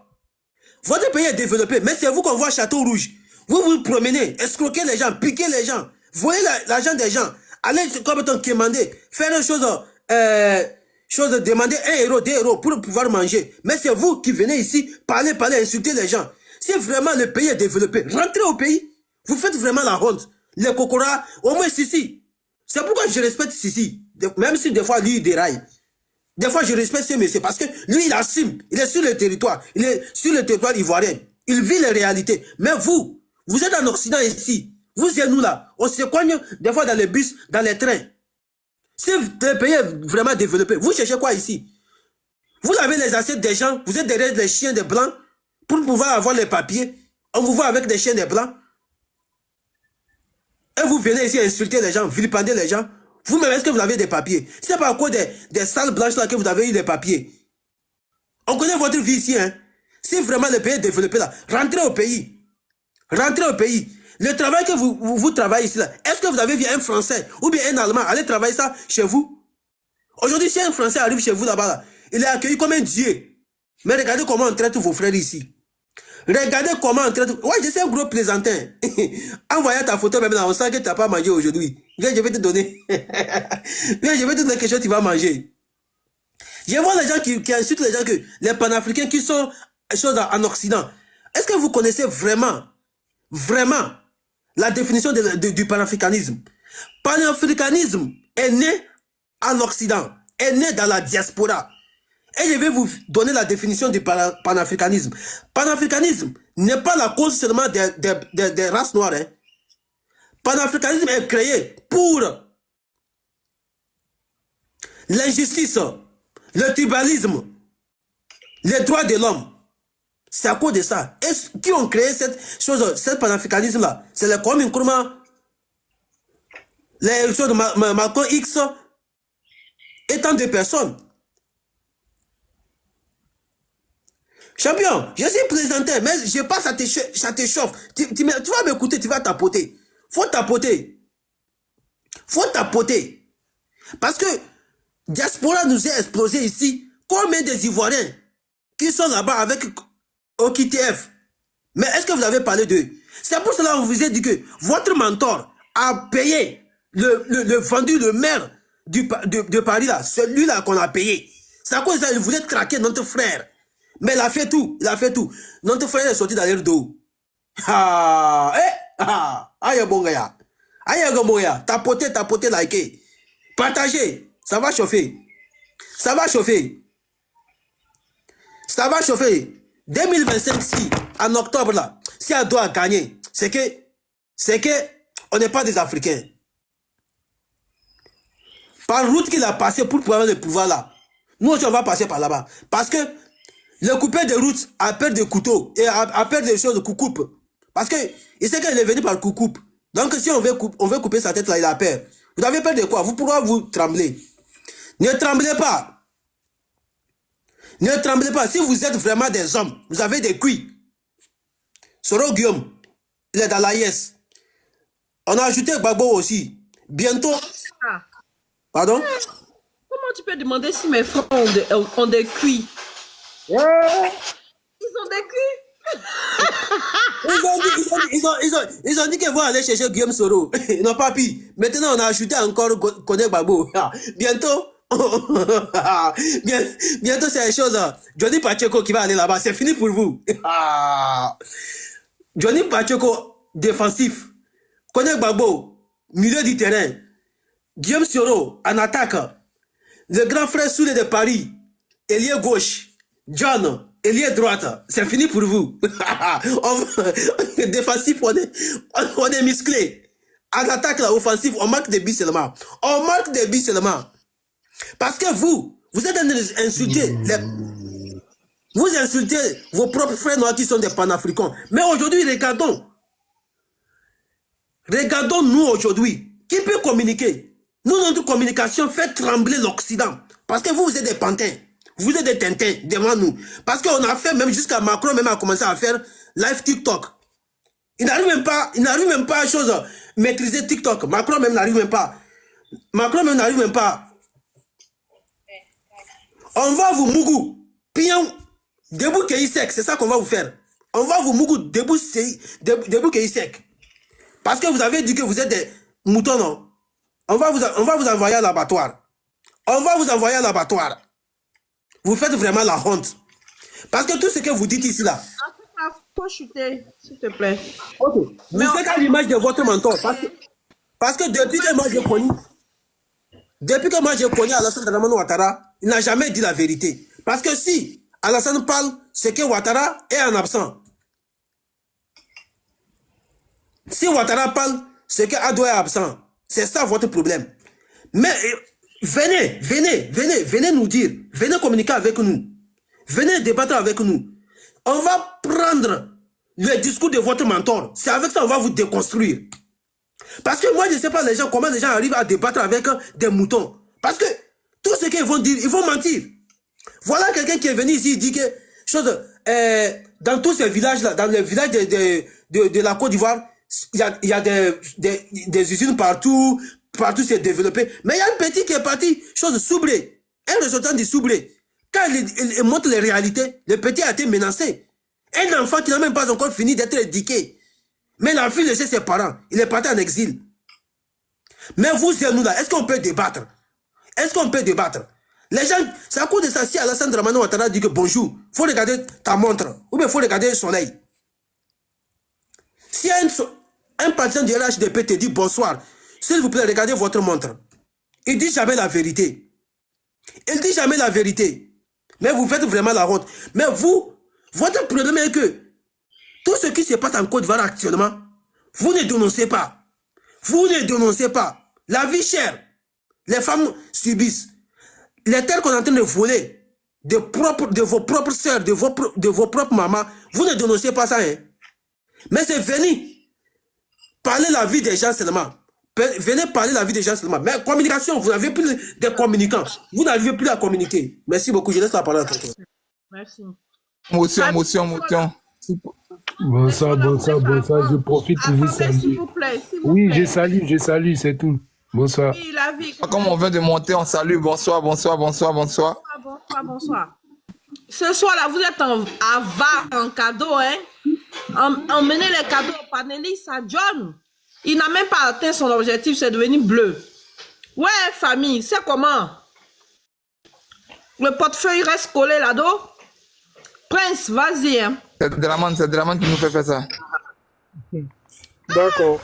Votre pays est développé, mais c'est vous qu'on voit Château Rouge. Vous vous promenez, escroquez les gens, piquez les gens, voyez l'argent des gens, allez comme ton quémander, faire une chose, demander 1 euro, 2 euros pour pouvoir manger. Mais c'est vous qui venez ici, parler, insulter les gens. Si vraiment le pays est développé, rentrez au pays. Vous faites vraiment la honte. Les Kokora, au moins Sisi. C'est pourquoi je respecte Sisi. Même si des fois lui il déraille. Des fois je respecte ce monsieur parce que lui il assume. Il est sur le territoire. Il est sur le territoire ivoirien. Il vit les réalités. Mais vous êtes en Occident ici. Vous et nous là. On se coigne des fois dans les bus, dans les trains. Si le pays est vraiment développé, vous cherchez quoi ici? Vous avez les assiettes des gens. Vous êtes derrière les chiens des blancs pour pouvoir avoir les papiers. On vous voit avec des chiens des blancs. Et vous venez ici insulter les gens, vilipender les gens. Vous-même, est-ce que vous avez des papiers? C'est pas à cause des salles blanches là que vous avez eu des papiers. On connaît votre vie ici, hein. Si vraiment le pays est développé là, rentrez au pays. Rentrez au pays. Le travail que vous travaillez ici là, est-ce que vous avez vu un Français ou bien un Allemand aller travailler ça chez vous? Aujourd'hui, si un Français arrive chez vous là-bas, là, il est accueilli comme un dieu. Mais regardez comment on traite vos frères ici. Regardez comment on traite... Ouais, je suis un gros plaisantin. Envoyez ta photo même là, on sent que tu n'as pas mangé aujourd'hui. Viens, je vais te donner. Viens, je vais te donner quelque chose que tu vas manger. Je vois les gens qui insultent les gens, les panafricains qui sont en Occident. Est-ce que vous connaissez vraiment la définition du panafricanisme? Panafricanisme est né en Occident, est né dans la diaspora. Et je vais vous donner la définition du panafricanisme. Panafricanisme n'est pas la cause seulement des races noires. Hein. Panafricanisme est créé pour l'injustice, le tribalisme, les droits de l'homme. C'est à cause de ça. Et qui ont créé cette chose, ce panafricanisme-là? C'est les Kwame Nkrumah, les choses de Malcolm X et tant de personnes. Champion, je suis présenté, mais je passe à te chauffe. Tu vas m'écouter, tu vas tapoter. Faut tapoter. Faut tapoter. Parce que diaspora nous a explosé ici. Combien des Ivoiriens qui sont là-bas avec au KTF. Mais est-ce que vous avez parlé d'eux? C'est pour cela qu'on vous a dit que votre mentor a payé le vendu, le maire de Paris, là, celui-là qu'on a payé. C'est à cause de ça qu'il voulait traquer notre frère. Mais il a fait tout, il a fait tout. Notre frère est sorti dans l'air d'eau. Ah, aïe, bon gars. Aïe, bon gars. Tapotez, likez. Partagez. Ça va chauffer. Ça va chauffer. Ça va chauffer. 2025, si, en octobre, là, si elle doit gagner, c'est que, on n'est pas des Africains. Par route qu'il a passé pour pouvoir le pouvoir là. Nous aussi, on va passer par là-bas. Parce que le coupeur de route a peur de couteau et a peur des choses de coucoupe. Parce que il sait qu'il est venu par coucoupe. Donc si on veut couper sa tête là, il a peur. Vous avez peur de quoi? Pourquoi vous tremblez? Ne tremblez pas. Ne tremblez pas. Si vous êtes vraiment des hommes, vous avez des cuits. Soro Guillaume, il est dans l'AIS. On a ajouté Gbagbo aussi. Bientôt. Pardon? Comment tu peux demander si mes frères ont des cuits? Ils ont des cuits. Ils ont dit qu'ils vont aller chercher Guillaume Soro. Ils n'ont pas pu. Maintenant, on a ajouté encore Koné Gbagbo. Bientôt, bientôt c'est la chose. Johnny Pacheco qui va aller là-bas. C'est fini pour vous. Johnny Pacheco, défensif. Koné Gbagbo, milieu du terrain. Guillaume Soro, en attaque. Le grand frère Soulé de Paris, ailier gauche. John, ailier droite. C'est fini pour vous. Défensif, on est musclé. En attaque, là, offensif, on marque des buts seulement. On marque des buts seulement. Parce que vous êtes en train d'insulter vous insultez vos propres frères noirs qui sont des panafricains. Mais aujourd'hui, regardons. Regardons-nous aujourd'hui. Qui peut communiquer? Nous, notre communication fait trembler l'Occident. Parce que vous êtes des pantins. Vous êtes des tintins devant nous. Parce qu'on a fait, même jusqu'à Macron, même a commencé à faire live TikTok. Il n'arrive même pas à chose, maîtriser TikTok. Macron même n'arrive même pas. On va vous mougou. Pion, debout qu'il sec, c'est ça qu'on va vous faire. On va vous mougou, debout qu'il sec. Parce que vous avez dit que vous êtes des moutons, non? On va vous envoyer à l'abattoir. Vous faites vraiment la honte. Parce que tout ce que vous dites ici, là. Faut chuter, s'il te plaît. Ok. Vous faites à l'image de votre mentor. Parce que depuis que moi j'ai connu Alassane Dramane Ouattara, il n'a jamais dit la vérité. Parce que si Alassane parle, c'est que Ouattara est en absent. Si Ouattara parle, c'est que Ado est absent. C'est ça votre problème. Mais venez nous dire. Venez communiquer avec nous. Venez débattre avec nous. On va prendre le discours de votre mentor. C'est avec ça qu'on va vous déconstruire. Parce que moi, je ne sais pas comment les gens arrivent à débattre avec des moutons. Parce que tout ce qu'ils vont dire, ils vont mentir. Voilà quelqu'un qui est venu ici, il dit que dans tous ces villages-là, dans les villages de la Côte d'Ivoire, il y a des usines partout c'est développé. Mais il y a un petit qui est parti, Soubré, un ressortant du Soubré. Quand il montre les réalités, le petit a été menacé. Un enfant qui n'a même pas encore fini d'être éduqué. Mais la fille laissait ses parents. Il est parti en exil. Mais vous et nous là, est-ce qu'on peut débattre? Les gens, c'est à cause de ça, si Alassane Dramane Ouattara dit que bonjour, il faut regarder ta montre, ou bien il faut regarder le soleil. Si un partisan du RHDP te dit bonsoir, s'il vous plaît, regardez votre montre. Il dit jamais la vérité. Mais vous faites vraiment la honte. Mais vous, votre problème est que tout ce qui se passe en Côte d'Ivoire actuellement, vous ne dénoncez pas. La vie chère. Les femmes subissent. Les terres qu'on est en train de voler de vos propres soeurs, de vos propres mamans, vous ne dénoncez pas ça. Hein? Mais c'est venir parler la vie des gens seulement. Mais communication, vous n'avez plus de communicants. Vous n'arrivez plus à communiquer. Merci beaucoup. Je laisse la parole à quelqu'un. Merci. Motion. Bonsoir. Je profite pour vous saluer. S'il vous plaît. Oui, je salue, c'est tout. Bonsoir. Oui, la vie. Comme on vient de monter, on salue. Bonsoir. Bonsoir. Ce soir-là, vous êtes à VAR en cadeau, hein? Emmenez les cadeaux au panéliste à John. Il n'a même pas atteint son objectif, c'est devenu bleu. Ouais, famille, c'est comment? Le portefeuille reste collé là-dedans. Prince, vas-y. Hein. C'est Draman qui nous fait faire ça. D'accord.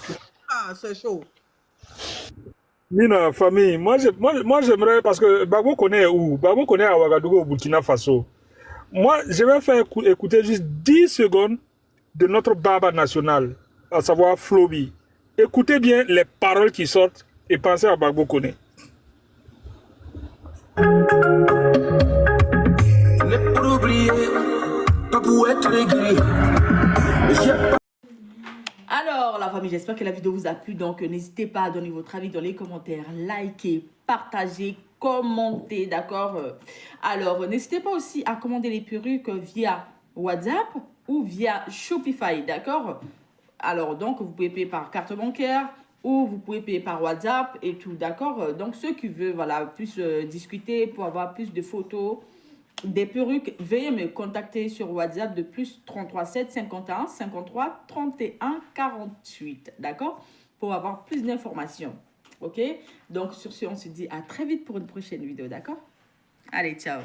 Ah, c'est chaud. Mina, famille, moi j'aimerais, parce que Bagbo connaît où? Bagbo connaît à Ouagadougou, au Burkina Faso. Moi, je vais faire écouter juste 10 secondes de notre baba national, à savoir Flobi. Écoutez bien les paroles qui sortent et pensez à Bagbo Koné. Alors, la famille, j'espère que la vidéo vous a plu. Donc, n'hésitez pas à donner votre avis dans les commentaires, liker, partager, commenter, d'accord? Alors, n'hésitez pas aussi à commander les perruques via WhatsApp ou via Shopify, d'accord? Alors, donc, vous pouvez payer par carte bancaire ou vous pouvez payer par WhatsApp et tout, d'accord? Donc, ceux qui veulent, voilà, plus discuter pour avoir plus de photos, des perruques, veuillez me contacter sur WhatsApp de plus 33 7 51 53 31 48, d'accord? Pour avoir plus d'informations, ok? Donc, sur ce, on se dit à très vite pour une prochaine vidéo, d'accord? Allez, ciao!